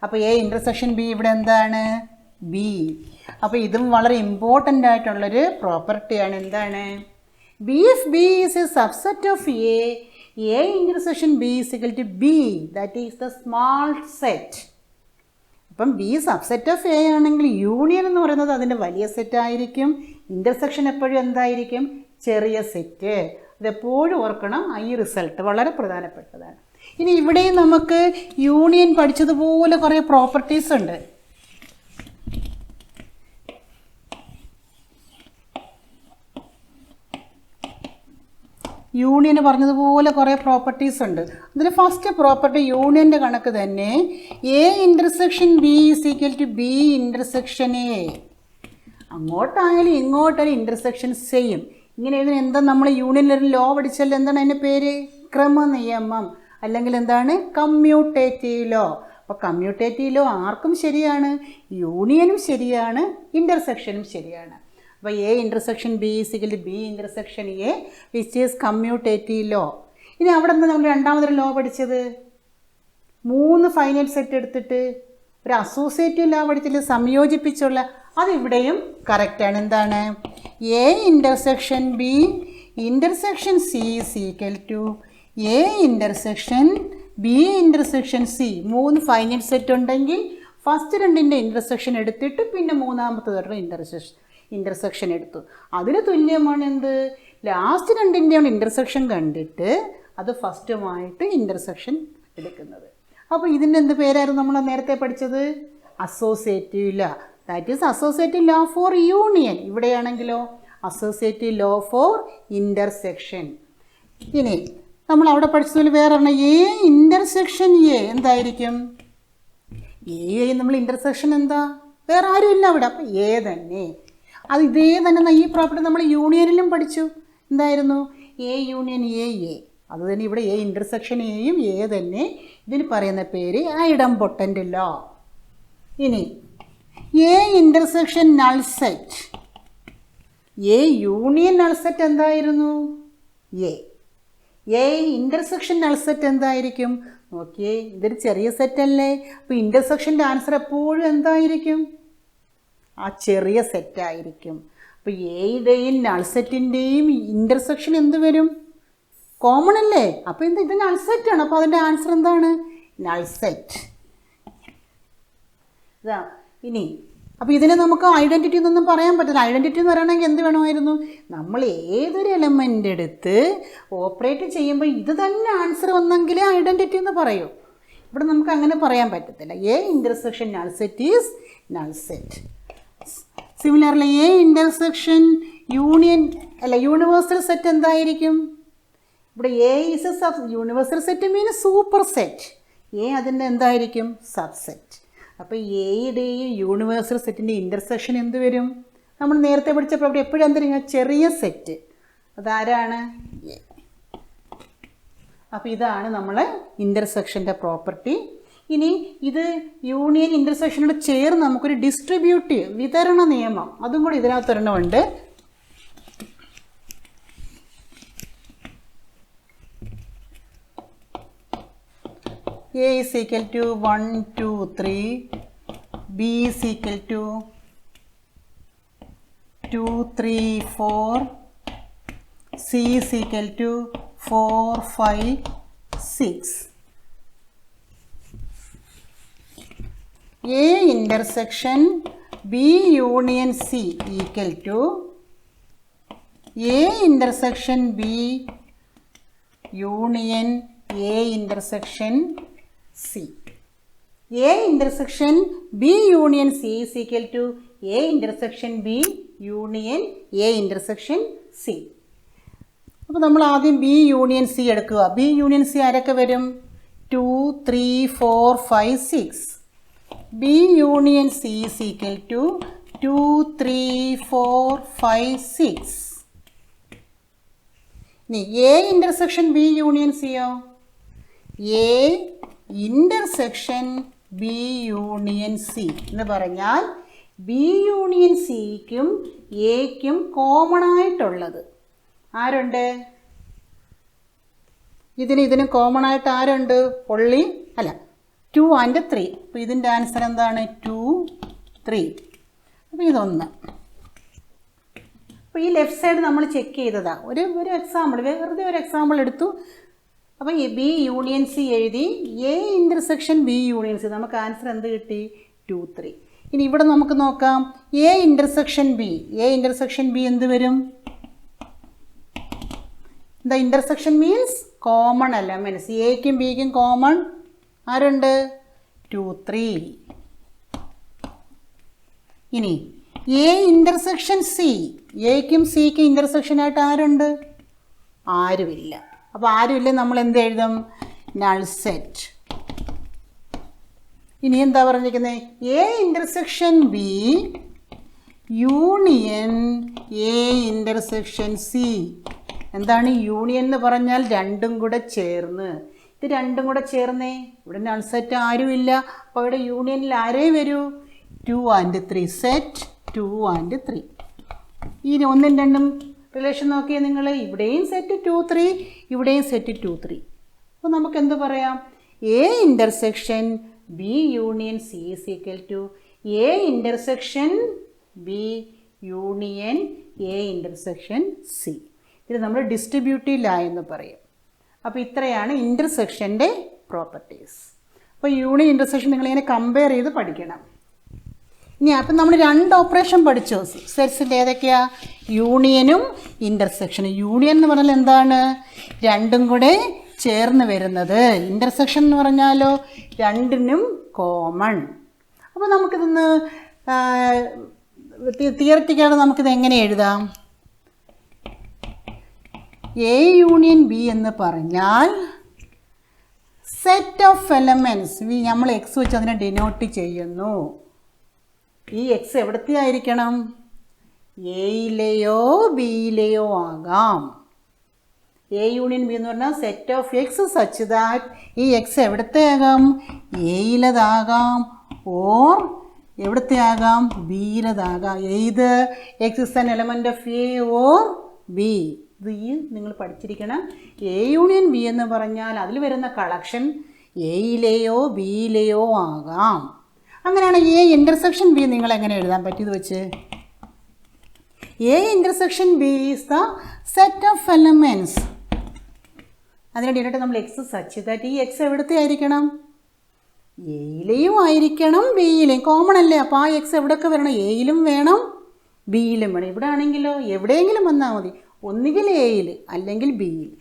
S1: അപ്പോൾ എ ഇൻ്റർസെക്ഷൻ ബി ഇവിടെ എന്താണ്? ബി. അപ്പോൾ ഇതും വളരെ ഇമ്പോർട്ടൻ്റ് ആയിട്ടുള്ളൊരു പ്രോപ്പർട്ടിയാണ്. എന്താണ്? B if B is a subset of A, A intersection B is equal to B, that is the small set. അപ്പം ബി സബ്സെറ്റ് ഓഫ് എ ആണെങ്കിൽ യൂണിയൻ എന്ന് പറയുന്നത് അതിൻ്റെ വലിയ സെറ്റ് ആയിരിക്കും. ഇൻ്റർസെക്ഷൻ എപ്പോഴും എന്തായിരിക്കും? ചെറിയ സെറ്റ്. ഇതെപ്പോഴും ഓർക്കണം. ഈ റിസൾട്ട് വളരെ പ്രധാനപ്പെട്ടതാണ്. ഇനി ഇവിടെയും നമുക്ക് യൂണിയൻ പഠിച്ചതുപോലെ കുറേ പ്രോപ്പർട്ടീസ് ഉണ്ട്. യൂണിയൻ പറഞ്ഞതുപോലെ കുറേ പ്രോപ്പർട്ടീസ് ഉണ്ട്. അതിൽ ഫസ്റ്റ് പ്രോപ്പർട്ടി യൂണിയൻ്റെ കണക്ക് തന്നെ, A intersection B is equal to B intersection A. അങ്ങോട്ടായാലും ഇങ്ങോട്ടായാലും ഇൻ്റർസെക്ഷൻ സെയിം. ഇങ്ങനെ എഴുതുന്ന എന്താ, നമ്മൾ യൂണിയനിലൊരു ലോ പഠിച്ചല്ലോ, എന്താണ് അതിൻ്റെ പേര്? ക്രമനിയമം, അല്ലെങ്കിൽ എന്താണ്? Commutative law. അപ്പോൾ കമ്മ്യൂട്ടേറ്റീവ് ലോ ആർക്കും ശരിയാണ്, യൂണിയനും ശരിയാണ്, ഇൻ്റർസെക്ഷനും ശരിയാണ്. അപ്പോൾ A intersection B is equal to B intersection A which is commutative law. ഇനി അവിടെ നിന്ന് നമ്മൾ രണ്ടാമതൊരു ലോ പഠിച്ചത്, 3 ഫൈനൈറ്റ് സെറ്റ് എടുത്തിട്ട് ഒരു അസോസിയേറ്റീവ് ലോ പഠിച്ചില്ല, സംയോജിപ്പിച്ചുള്ള. അതിവിടെയും കറക്റ്റാണ്. എന്താണ്? A intersection B intersection C is equal to A intersection B intersection C. 3 finite set ഉണ്ടെങ്കിൽ ഫസ്റ്റ് രണ്ടിൻ്റെ ഇൻ്റർസെക്ഷൻ എടുത്തിട്ട് പിന്നെ മൂന്നാമത്തെ ഇൻ്റർസെക്ഷൻ എടുത്തു. അതിന് തുല്യമാണ് എന്ത്? ലാസ്റ്റ് രണ്ടിൻ്റെയാണ് ഇൻ്റർസെക്ഷൻ കണ്ടിട്ട് അത് ഫസ്റ്റുമായിട്ട് ഇൻ്റർസെക്ഷൻ എടുക്കുന്നത്. അപ്പോൾ ഇതിൻ്റെ എന്ത് പേരായിരുന്നു നമ്മൾ നേരത്തെ പഠിച്ചത്? Associative law. That is associative law for union. ഇവിടെയാണെങ്കിലോ അസോസിയേറ്റീവ് ലോ ഫോർ ഇൻ്റർസെക്ഷൻ. ഇനി നമ്മൾ അവിടെ പഠിച്ചതുപോലെ വേറെ പറഞ്ഞാൽ എ ഇൻ്റർസെക്ഷൻ എ എന്തായിരിക്കും? എ നമ്മൾ ഇൻ്റർസെക്ഷൻ എന്താ? വേറെ ആരും ഇല്ല അവിടെ, അപ്പോൾ എ തന്നെ. അത് ഇതേ തന്നെ ഈ പ്രോപ്പർട്ടി നമ്മൾ യൂണിയനിലും പഠിച്ചു. എന്തായിരുന്നു? A union A A. അത് തന്നെ ഇവിടെ എ ഇൻ്റർസെക്ഷൻ എയും എ തന്നെ. ഇതിന് പറയുന്ന പേര് ഐഡംപൊട്ടൻ്റ് ലോ. ഇനി A intersection null set. A union null set എന്തായിരുന്നു? A. A intersection null set എന്തായിരിക്കും? നോക്കിയേ, ഇതൊരു ചെറിയ സെറ്റല്ലേ. അപ്പോൾ ഇൻ്റർസെക്ഷൻ്റെ ആൻസർ എപ്പോഴും എന്തായിരിക്കും? ആ ചെറിയ സെറ്റായിരിക്കും. അപ്പോൾ എയുടെയും നൾ സെറ്റിൻ്റെയും ഇൻ്റർസെക്ഷൻ എന്ത് വരും? കോമൺ അല്ലേ. അപ്പോൾ ഇത് നൾ സെറ്റാണ്. അപ്പോൾ അതിൻ്റെ ആൻസർ എന്താണ്? Null set. ഇതാ. ഇനി അപ്പോൾ ഇതിനെ നമുക്ക് ഐഡൻറ്റിറ്റി എന്നൊന്നും പറയാൻ പറ്റില്ല. ഐഡൻറ്റിറ്റി എന്ന് പറയണമെങ്കിൽ എന്ത് വേണമായിരുന്നു? നമ്മൾ ഏതൊരു എലമെൻ്റ് എടുത്ത് ഓപ്പറേറ്റ് ചെയ്യുമ്പോൾ ഇത് തന്നെ ആൻസർ വന്നെങ്കിലേ ഐഡൻറ്റിറ്റി എന്ന് പറയൂ. ഇവിടെ നമുക്ക് അങ്ങനെ പറയാൻ പറ്റത്തില്ല. A intersection null set is null set. Similarly A intersection universal set എന്തായിരിക്കും? ഇവിടെ A is A universal set means super set. A അതിൻ്റെ എന്തായിരിക്കും? സബ്സെറ്റ്. അപ്പോൾ എയുടെയും യൂണിവേഴ്സൽ സെറ്റിൻ്റെ ഇൻ്റർസെക്ഷൻ എന്ത് വരും? നമ്മൾ നേരത്തെ പഠിച്ച പ്രോപ്പർട്ടി എപ്പോഴും എന്തിനാ? ചെറിയ സെറ്റ്. അതാരാണ്? എ. അപ്പോൾ ഇതാണ് നമ്മൾ ഇൻ്റർസെക്ഷൻ്റെ പ്രോപ്പർട്ടി. ഇനി ഇത് യൂണിയൻ ഇൻ്റർസെക്ഷനോട് ചേർന്ന് നമുക്കൊരു ഡിസ്ട്രിബ്യൂട്ടീവ് വിതരണ നിയമം അതും കൂടി ഇതിനകത്തൊരെണ്ണമുണ്ട്. A is equal to 1, 2, 3. B is equal to 2, 3, 4. C is equal to 4, 5, 6. A intersection B union C equal to A intersection B union A intersection C. A intersection B union C is equal to A intersection B union A intersection C. അപ്പോൾ നമ്മൾ ആദ്യം ബി യൂണിയൻ സി എടുക്കുക. ബി യൂണിയൻ സി ആരൊക്കെ വരും? 2, 3, 4, 5, 6. B union C is equal to 2, 3, 4, 5, 6. ഇനി എ ഇൻ്റർസെക്ഷൻ ബി യൂണിയൻ സിയോ? A intersection B union C എന്ന് പറഞ്ഞാൽ ബി യൂണിയൻ സിക്കും എക്കും കോമൺ ആയിട്ടുള്ളത് ആരുണ്ട്? ഇതിന് കോമൺ ആയിട്ട് ആരുണ്ട്? Only 2 and 3. അപ്പോൾ ഇതിൻ്റെ ആൻസർ എന്താണ്? 2, 3. അപ്പോൾ ഇതൊന്ന്. അപ്പോൾ ഈ ലെഫ്റ്റ് സൈഡ് നമ്മൾ ചെക്ക് ചെയ്തതാണ്. ഒരു എക്സാമ്പിൾ, വെറുതെ ഒരു എക്സാമ്പിൾ എടുത്തു. അപ്പോൾ ഈ ബി യൂണിയൻ സി എഴുതി, A intersection B union C, നമുക്ക് ആൻസർ എന്ത് കിട്ടി? 2, 3. ഇനി ഇവിടെ നമുക്ക് നോക്കാം A intersection B. A intersection B എന്ത് വരും? The intersection means common elements. എക്കും ബിക്കും കോമൺ ആരുണ്ട്? 2, 3. ഇനി എ ഇൻ്റർസെക്ഷൻ സി. എക്കും സിക്കും ഇൻ്റർസെക്ഷനായിട്ട് ആരുണ്ട്? ആരുമില്ല. അപ്പോൾ ആരുമില്ല, നമ്മൾ എന്ത് എഴുതും? Null set. ഇനി എന്താ പറഞ്ഞിരിക്കുന്നത്? A intersection B union A intersection C. എന്താണ് യൂണിയൻ എന്ന് പറഞ്ഞാൽ? രണ്ടും കൂടെ ചേർന്ന്. ഇത് രണ്ടും കൂടെ ചേർന്നേ. ഇവിടെ നൾ സെറ്റ് ആരുമില്ല, അപ്പോൾ ഇവിടെ യൂണിയനിൽ ആരേ വരൂ? 2 and 3. Set 2 and 3. ഈ 1 ഉം 2 ഉം റിലേഷൻ നോക്കിയേ നിങ്ങൾ. ഇവിടെയും സെറ്റ് 2 3, ഇവിടെയും സെറ്റ് 2 3. അപ്പോൾ നമുക്ക് എന്ത് പറയാം? A intersection B union C is equal to A intersection B union A intersection C. ഇത് നമ്മൾ ഡിസ്ട്രിബ്യൂട്ടീവ് ലാ എന്ന് പറയും. അപ്പോൾ ഇത്രയാണ് ഇൻ്റർസെക്ഷൻ്റെ പ്രോപ്പർട്ടീസ്. അപ്പോൾ യൂണിയൻ ഇൻ്റർസെക്ഷൻ നിങ്ങളിങ്ങനെ കമ്പയർ ചെയ്ത് പഠിക്കണം. ഇനി അപ്പം നമ്മൾ 2 ഓപ്പറേഷൻ പഠിച്ചു സെറ്റ്സിൻ്റെ. ഏതൊക്കെയാണ്? യൂണിയനും ഇൻ്റർസെക്ഷനും. യൂണിയൻ എന്ന് പറഞ്ഞാൽ എന്താണ്? രണ്ടും കൂടെ ചേർന്ന് വരുന്നത്. ഇൻ്റർസെക്ഷൻ എന്ന് പറഞ്ഞാലോ രണ്ടിനും കോമൺ. അപ്പോൾ നമുക്കിതൊന്ന് തിയററ്റിക്കലായിട്ട് നമുക്കിത് എങ്ങനെ എഴുതാം? എ യൂണിയൻ ബി എന്ന് പറഞ്ഞാൽ സെറ്റ് ഓഫ് എലമെൻറ്റ്സ്. നമ്മൾ എക്സ് വെച്ച് അതിനെ ഡിനോട്ട് ചെയ്യുന്നു. ഈ എക്സ് എവിടത്തെ ആയിരിക്കണം? എയിലെയോ ബിയിലെയോ ആകാം. എ യൂണിയൻ ബി എന്ന് പറഞ്ഞാൽ set of X such that ഈ എക്സ് എവിടത്തെ ആകാം? എയിലതാകാം ഓർ എവിടത്തെ ആകാം? ബിയിലതാകാം. ഏത് X is an element of A or B. ഇത് നിങ്ങൾ പഠിച്ചിരിക്കണം. എ യൂണിയൻ ബി എന്ന് പറഞ്ഞാൽ അതിൽ വരുന്ന കളക്ഷൻ എയിലെയോ ബിയിലെയോ ആകാം. അങ്ങനെയാണ് എ ഇൻ്റർസെക്ഷൻ ബി നിങ്ങൾ എങ്ങനെ എഴുതാൻ പറ്റിയത് വെച്ച്? A intersection B is the set of elements. അതിനെ ഡിനോട്ട് നമ്മൾ എക്സ് സച്ച് ദാറ്റ് ഈ എക്സ് എവിടത്തെ ആയിരിക്കണം? എയിലെയും ആയിരിക്കണം ബിയിലെയും. കോമൺ അല്ലേ? അപ്പോൾ ആ എക്സ് എവിടെയൊക്കെ വരണം? എയിലും വേണം ബിയിലും വേണം. ഇവിടെ ആണെങ്കിലോ എവിടെയെങ്കിലും വന്നാൽ മതി. ഒന്നുകിൽ എയിൽ അല്ലെങ്കിൽ ബിയിൽ.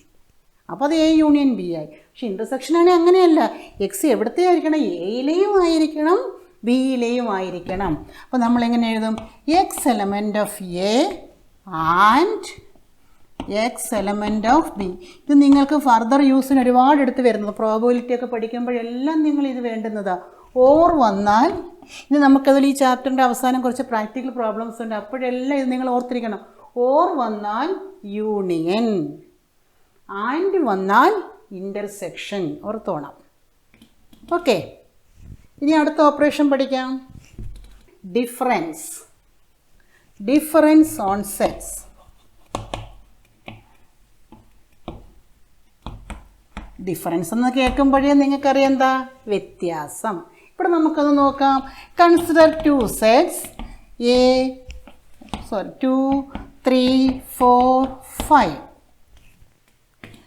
S1: അപ്പോൾ അത് എ യൂണിയൻ ബി ആയി. പക്ഷെ ഇൻ്റർസെക്ഷൻ ആണെങ്കിൽ അങ്ങനെയല്ല. എക്സ് എവിടത്തെ ആയിരിക്കണം? എയിലെയും ആയിരിക്കണം ബിയിലെയും ആയിരിക്കണം. അപ്പോൾ നമ്മളെങ്ങനെ എഴുതും? X element of A and X element of B. ഇത് നിങ്ങൾക്ക് ഫർദർ യൂസിന് ഒരുപാട് എടുത്ത് വരുന്നത്. പ്രോബബിലിറ്റി ഒക്കെ പഠിക്കുമ്പോഴെല്ലാം നിങ്ങൾ ഇത് വേണ്ടുന്നതാണ്. ഓർ വന്നാൽ ഇനി നമുക്കതിൽ ഈ ചാപ്റ്ററിൻ്റെ അവസാനം കുറച്ച് പ്രാക്ടിക്കൽ പ്രോബ്ലംസ് ഉണ്ട്. അപ്പോഴെല്ലാം ഇത് നിങ്ങൾ ഓർത്തിരിക്കണം. ഓർ വന്നാൽ യൂണിയൻ, ആൻഡ് വന്നാൽ ഇൻ്റർസെക്ഷൻ ഓർത്തോണം. ഓക്കെ, ഇനി അടുത്ത ഓപ്പറേഷൻ പഠിക്കാം. Difference. Difference on sets. Difference എന്ന് കേൾക്കുമ്പോഴേ നിങ്ങൾക്കറിയാം എന്താ? വ്യത്യാസം. ഇവിടെ നമുക്കത് നോക്കാം. Consider 2 sets A 2 3 4 5.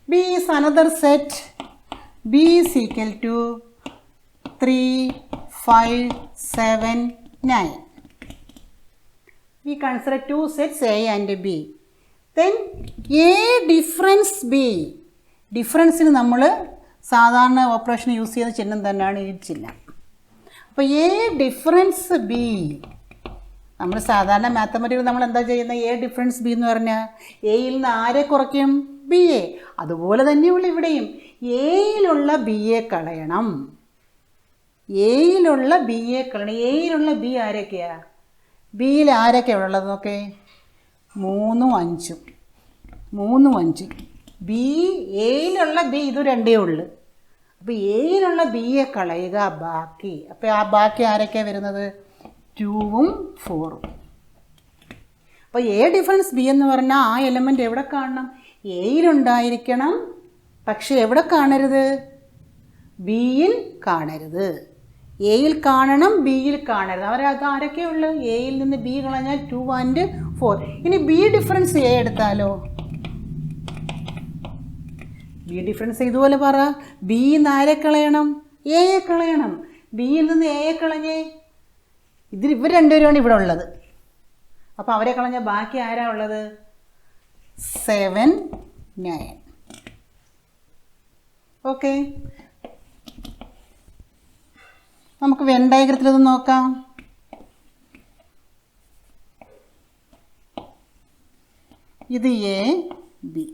S1: B is another set. B is equal to 3 5 7 9. We consider 2 sets A and B. Then A difference B. ഡിഫറൻസിന് നമ്മൾ സാധാരണ ഓപ്പറേഷൻ യൂസ് ചെയ്യുന്ന ചിഹ്നം തന്നെയാണ് ഈ ചിഹ്നം. അപ്പോൾ എ ഡിഫറൻസ് ബി. നമ്മൾ സാധാരണ മാത്തമാറ്റിക്സ് നമ്മൾ എന്താ ചെയ്യുന്നത്? എ ഡിഫറൻസ് ബി എന്ന് പറഞ്ഞാൽ എയിൽ നിന്ന് ആരെ കുറയ്ക്കും? B A. അതുപോലെ തന്നെയുള്ള ഇവിടെയും എയിലുള്ള ബി എ കളയണം. എയിലുള്ള ബി എ കളയണം. എയിലുള്ള ബി ആരൊക്കെയാണ്? ബിയിൽ ആരൊക്കെയാണ് ഉള്ളത്? നോക്കേ, 3 5. 3 5. ബി എയിലുള്ള ബി ഇത് രണ്ടേ ഉള്ളു. അപ്പോൾ എയിലുള്ള ബിയെ കളയുക, ബാക്കി. അപ്പോൾ ആ ബാക്കി ആരൊക്കെയാണ് വരുന്നത്? 2ഉം 4ഉം. അപ്പോൾ എ ഡിഫറൻസ് ബി എന്ന് പറഞ്ഞാൽ ആ എലമെൻ്റ് എവിടെ കാണണം? എയിലുണ്ടായിരിക്കണം. പക്ഷേ എവിടെ കാണരുത്? ബിയിൽ കാണരുത്. എയിൽ കാണണം, ബിയിൽ കാണരുത്. അവരത് ആരൊക്കെയുള്ളു? എയിൽ നിന്ന് ബി കളഞ്ഞാൽ 2 and 4. ഇനി ബി ഡിഫറൻസ് എ എടുത്താലോ? ബി ഡിഫറൻസ് ഇതുപോലെ പറ. ബിയിൽ നിന്ന് ആരെ കളയണം? എയെ കളയണം. ബിയിൽ നിന്ന് എയെ കളഞ്ഞേ. ഇവർ രണ്ടുപേരുമാണ് ഇവിടെ ഉള്ളത്. അപ്പോൾ അവരെ കളഞ്ഞാൽ ബാക്കി ആരാ ഉള്ളത്? 7 9. ഓക്കെ, നമുക്ക് വെൻ ഡയഗ്രത്തിൽ ഇത് നോക്കാം. ഇത് A B.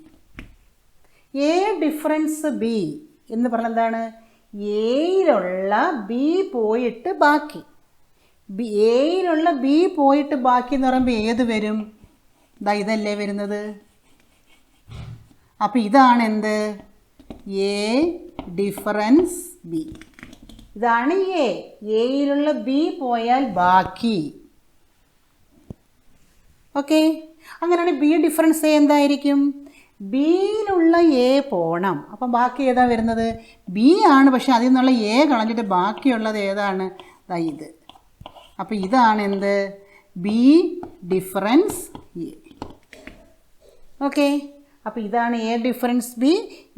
S1: A difference B എന്ന് പറഞ്ഞാൽ എന്താണ്? എയിലുള്ള ബി പോയിട്ട് ബാക്കി. എയിലുള്ള ബി പോയിട്ട് ബാക്കി എന്ന് പറയുമ്പോൾ ഏത് വരും? ഇതല്ലേ വരുന്നത്. അപ്പോൾ ഇതാണ് എന്ത്? A difference B. ഇതാണ് എയിലുള്ള ബി പോയാൽ ബാക്കി. ഓക്കെ, അങ്ങനെയാണ് ബി ഡിഫറൻസ് എ എന്തായിരിക്കും? ബിയിലുള്ള എ പോണം. അപ്പം ബാക്കി ഏതാ വരുന്നത്? ബി ആണ്, പക്ഷെ അതിൽ നിന്നുള്ള എ കളഞ്ഞിട്ട് ബാക്കിയുള്ളത് ഏതാണ്? ഇത്. അപ്പോൾ ഇതാണ് എന്ത്? B difference A. ഓക്കെ, അപ്പോൾ ഇതാണ് എ ഡിഫറൻസ് ബി,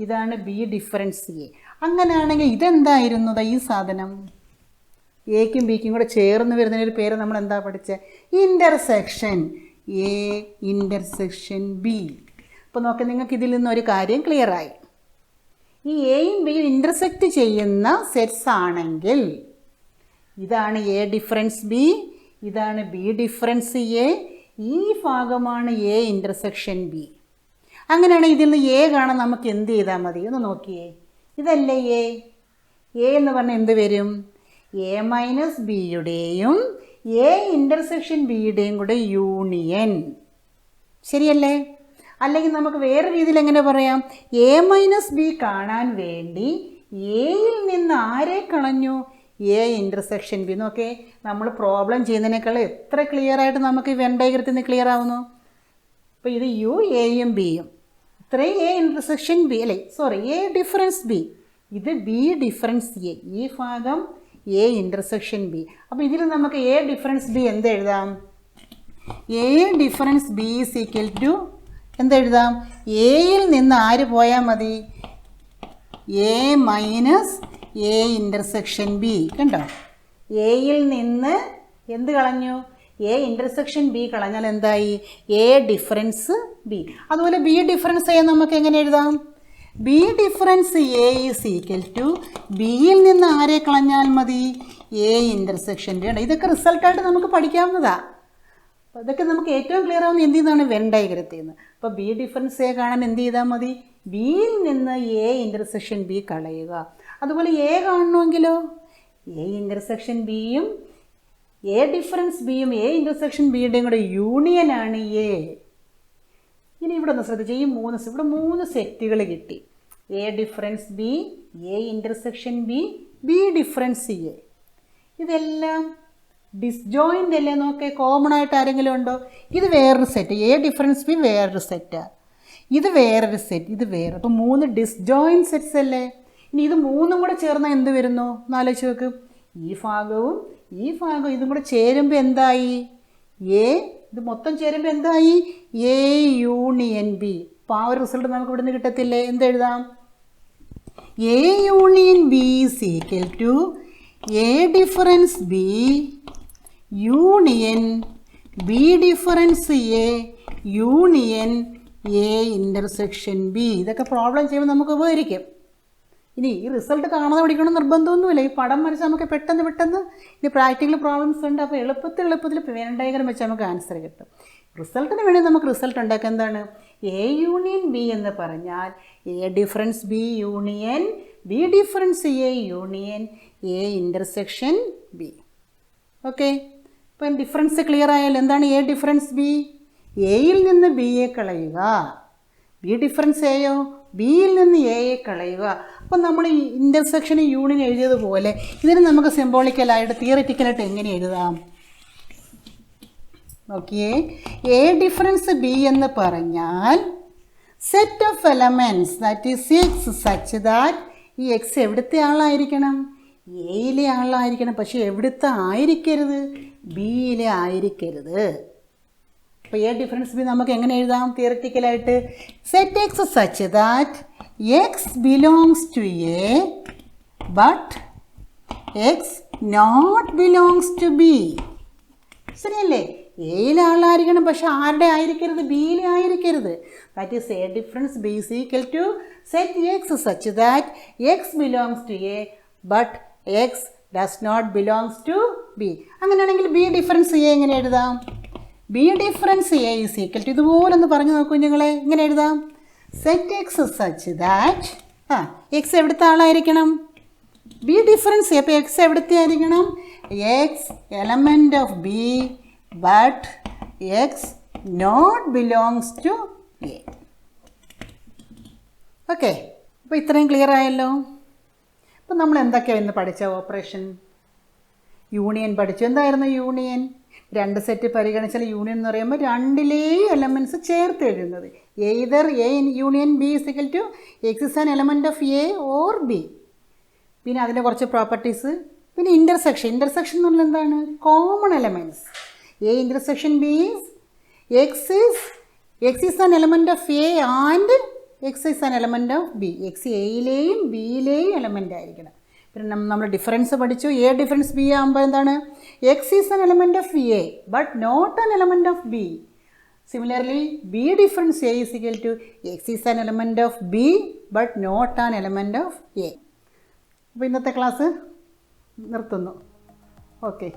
S1: ഇതാണ് ബി ഡിഫറൻസ് എ. അങ്ങനെയാണെങ്കിൽ ഇതെന്തായിരുന്നു? ഈ സാധനം എക്കും ബിക്കും കൂടെ ചേർന്ന് വരുന്നതിനൊരു പേര് നമ്മൾ എന്താ പഠിച്ചത്? ഇൻ്റർസെക്ഷൻ. A intersection B. അപ്പോൾ നോക്കാം, നിങ്ങൾക്ക് ഇതിൽ നിന്നൊരു കാര്യം ക്ലിയറായി. ഈ എയും ബിയും ഇൻ്റർസെക്റ്റ് ചെയ്യുന്ന സെറ്റ്സ് ആണെങ്കിൽ ഇതാണ് എ ഡിഫറൻസ് ബി, ഇതാണ് ബി ഡിഫറൻസ് എ, ഈ ഭാഗമാണ് എ ഇൻ്റർസെക്ഷൻ ബി. അങ്ങനെയാണെങ്കിൽ ഇതിൽ നിന്ന് എ കാണാൻ നമുക്ക് എന്ത് ചെയ്താൽ മതി? ഒന്ന് നോക്കിയേ, ഇതല്ലേ എ. എ എന്ന് പറഞ്ഞാൽ എന്ത് വരും? എ മൈനസ് ബിയുടെയും എ ഇൻ്റർസെക്ഷൻ ബിയുടെയും കൂടെ യൂണിയൻ. ശരിയല്ലേ? അല്ലെങ്കിൽ നമുക്ക് വേറെ രീതിയിൽ എങ്ങനെ പറയാം? എ മൈനസ് ബി കാണാൻ വേണ്ടി എയിൽ നിന്ന് ആരെ കളഞ്ഞു? A intersection B. നോക്കേ, നമ്മൾ പ്രോബ്ലം ചെയ്യുന്നതിനേക്കാൾ എത്ര ക്ലിയർ ആയിട്ട് നമുക്ക് ഈ വെൻ ഡയഗ്രത്തിൽ നിന്ന് ക്ലിയർ ആവുന്നു. അപ്പോൾ ഇത് യു എയും ബിയും, ഇത്രയും എ ഇൻ്റർസെക്ഷൻ ബി അല്ലേ, സോറി എ ഡിഫറൻസ് ബി, ഇത് ബി ഡിഫറൻസ് എ, ഈ ഭാഗം എ ഇൻ്റർസെക്ഷൻ ബി. അപ്പോൾ ഇതിൽ നമുക്ക് എ ഡിഫറൻസ് ബി എന്തെഴുതാം? A difference B is equal to എന്തെഴുതാം? എയിൽ നിന്ന് ആര് പോയാൽ മതി? A minus A intersection B. കണ്ടോ, എയിൽ നിന്ന് എന്ത് കളഞ്ഞു? എ ഇൻ്റർസെക്ഷൻ ബി കളഞ്ഞാൽ എന്തായി? A difference B. അതുപോലെ ബി ഡിഫറൻസ് എ നമുക്ക് എങ്ങനെ എഴുതാം? B difference A is equal to ബിയിൽ നിന്ന് ആരെ കളഞ്ഞാൽ മതി? A intersection B. ഇതൊക്കെ റിസൾട്ടായിട്ട് നമുക്ക് പഠിക്കാവുന്നതാണ്. അപ്പോൾ ഇതൊക്കെ നമുക്ക് ഏറ്റവും ക്ലിയർ ആവുന്ന എന്ത് ചെയ്യുന്നതാണ്? വെൻ ഡയഗ്രത്തിൽ നിന്ന്. അപ്പോൾ ബി ഡിഫറൻസ് എ കാണാൻ എന്ത് ചെയ്താൽ മതി? ബിയിൽ നിന്ന് എ ഇൻ്റർസെക്ഷൻ ബി കളയുക. അതുപോലെ എ കാണണമെങ്കിലോ എ ഇൻ്റർസെക്ഷൻ ബിയും എ ഡിഫറൻസ് ബിയും എ ഇൻ്റർസെക്ഷൻ ബിയുടെയും കൂടെ യൂണിയനാണ് എ. ഇനി ഇവിടെ ഒന്ന് ശ്രദ്ധിച്ചാൽ ഈ ഇവിടെ മൂന്ന് സെറ്റുകൾ കിട്ടി. A difference B, A intersection B, B difference A. ഇതെല്ലാം ഡിസ്ജോയിൻ്റ് അല്ലേ? നോക്കേ, കോമൺ ആയിട്ട് ആരെങ്കിലും ഉണ്ടോ? ഇത് വേറൊരു സെറ്റ്, എ ഡിഫറൻസ് ബി വേറൊരു സെറ്റാണ്, ഇത് വേറൊരു സെറ്റ്, ഇത് വേറെ. അപ്പോൾ മൂന്ന് ഡിസ്ജോയിൻറ്റ് സെറ്റ്സ് അല്ലേ? ഇനി ഇത് മൂന്നും കൂടെ ചേർന്നാൽ എന്ത് വരുന്നു? എന്നാലോചിച്ച് നോക്ക്. ഈ ഭാഗവും ഈ ഭാഗവും ഇതും കൂടെ ചേരുമ്പോൾ എന്തായി? എ. ഇത് മൊത്തം ചേരുമ്പോൾ എന്തായി? A union B. അപ്പോൾ ആ ഒരു റിസൾട്ട് നമുക്ക് ഇവിടെ നിന്ന് കിട്ടത്തില്ലേ? എന്തെഴുതാം? A union B is equal to A difference B union B difference A union A intersection B. ഇതൊക്കെ പ്രോബ്ലം ചെയ്യുമ്പോൾ നമുക്ക് ഉപകരിക്കും. ഇനി ഈ റിസൾട്ട് കാണാതെ പഠിക്കണം നിർബന്ധമൊന്നുമില്ല. ഈ പടം വരച്ച് നമുക്ക് പെട്ടെന്ന് ഇനി പ്രാക്ടിക്കൽ പ്രോബ്ലംസ് ഉണ്ട്. അപ്പോൾ എളുപ്പത്തിൽ വെൻ ഡയഗ്രം വെച്ച് നമുക്ക് ആൻസർ കിട്ടും. റിസൾട്ടിന് വേണ്ടി നമുക്ക് റിസൾട്ട് ഉണ്ടാക്കുക എന്താണ്? എ യൂണിയൻ ബി എന്ന് പറഞ്ഞാൽ A difference B union B difference A union A intersection B. Okay, ഇപ്പം ഡിഫറൻസ് ക്ലിയർ ആയാൽ എന്താണ് എ ഡിഫറൻസ് ബി? എയിൽ നിന്ന് ബിയെ കളയുക. ബി ഡിഫറൻസ് എയോ? ബിയിൽ നിന്ന് എയെ കളയുക. അപ്പം നമ്മൾ ഈ ഇൻ്റർസെക്ഷൻ യൂണിയൻ എഴുതിയതുപോലെ ഇതിന് നമുക്ക് സിംബോളിക്കലായിട്ട് തിയറിറ്റിക്കലായിട്ട് എങ്ങനെ എഴുതാം? നോക്കിയേ, എ ഡിഫറൻസ് ബി എന്ന് പറഞ്ഞാൽ set of elements that is X such that ഈ എക്സ് എവിടുത്തെ ആളായിരിക്കണം? എയിലെ ആളായിരിക്കണം. പക്ഷേ എവിടുത്തെ ആയിരിക്കരുത്? ബിയിലെ ആയിരിക്കരുത്. അപ്പോൾ എ ഡിഫറൻസ് ബി നമുക്ക് എങ്ങനെ എഴുതാം തിയറിറ്റിക്കലായിട്ട്? Set X such that X belongs to A but X not belongs to B. ശരിയല്ലേ? എയിലെ ആളായിരിക്കണം, പക്ഷെ ആരുടെ ആയിരിക്കരുത്? ബിയിലെ ആയിരിക്കരുത്. That is A difference B is equal to set X such that X belongs to A but X does not belongs to B. അങ്ങനെയാണെങ്കിൽ ബി ഡിഫറൻസ് എ എങ്ങനെ എഴുതാം? B difference A is equal to ഇതുപോലൊന്ന് പറഞ്ഞു നോക്കൂ കുഞ്ഞുങ്ങളെ. ഇങ്ങനെ എഴുതാം. Set X such that X എവിടുത്തെ ആളായിരിക്കണം? B difference. അപ്പോൾ എക്സ് എവിടുത്തെ ആയിരിക്കണം? X element of B but X not belongs to A. Okay, അപ്പോൾ ഇത്രയും ക്ലിയർ ആയല്ലോ. അപ്പോൾ നമ്മൾ എന്തൊക്കെയാണ് ഇന്ന് പഠിച്ച ഓപ്പറേഷൻ? യൂണിയൻ പഠിച്ചു. എന്തായിരുന്നു യൂണിയൻ? രണ്ട് സെറ്റ് പരിഗണിച്ചാൽ യൂണിയൻ എന്ന് പറയുമ്പോൾ രണ്ടിലെയും എലമെൻറ്റ്സ് ചേർത്ത് എഴുതുന്നത്. Either A union B is equal to x is an element of A or B. പിന്നെ അതിൻ്റെ കുറച്ച് പ്രോപ്പർട്ടീസ്. പിന്നെ ഇൻ്റർസെക്ഷൻ. ഇൻ്റർസെക്ഷൻ എന്ന് പറഞ്ഞാൽ എന്താണ്? Common elements. A intersection B is X is an element of A and X is an element of B. X എയിലെയും ബിയിലെയും എലമെൻ്റ് ആയിരിക്കണം. പിന്നെ നമ്മൾ ഡിഫറൻസ് പഠിച്ചു. എ ഡിഫറൻസ് ബി ആകുമ്പോൾ എന്താണ്? X is an element of A but not an element of B. Similarly B difference A is equal to x is an element of B but not an element of A. അപ്പോൾ ഇന്നത്തെ ക്ലാസ് നിർത്തുന്നു. ഓക്കെ.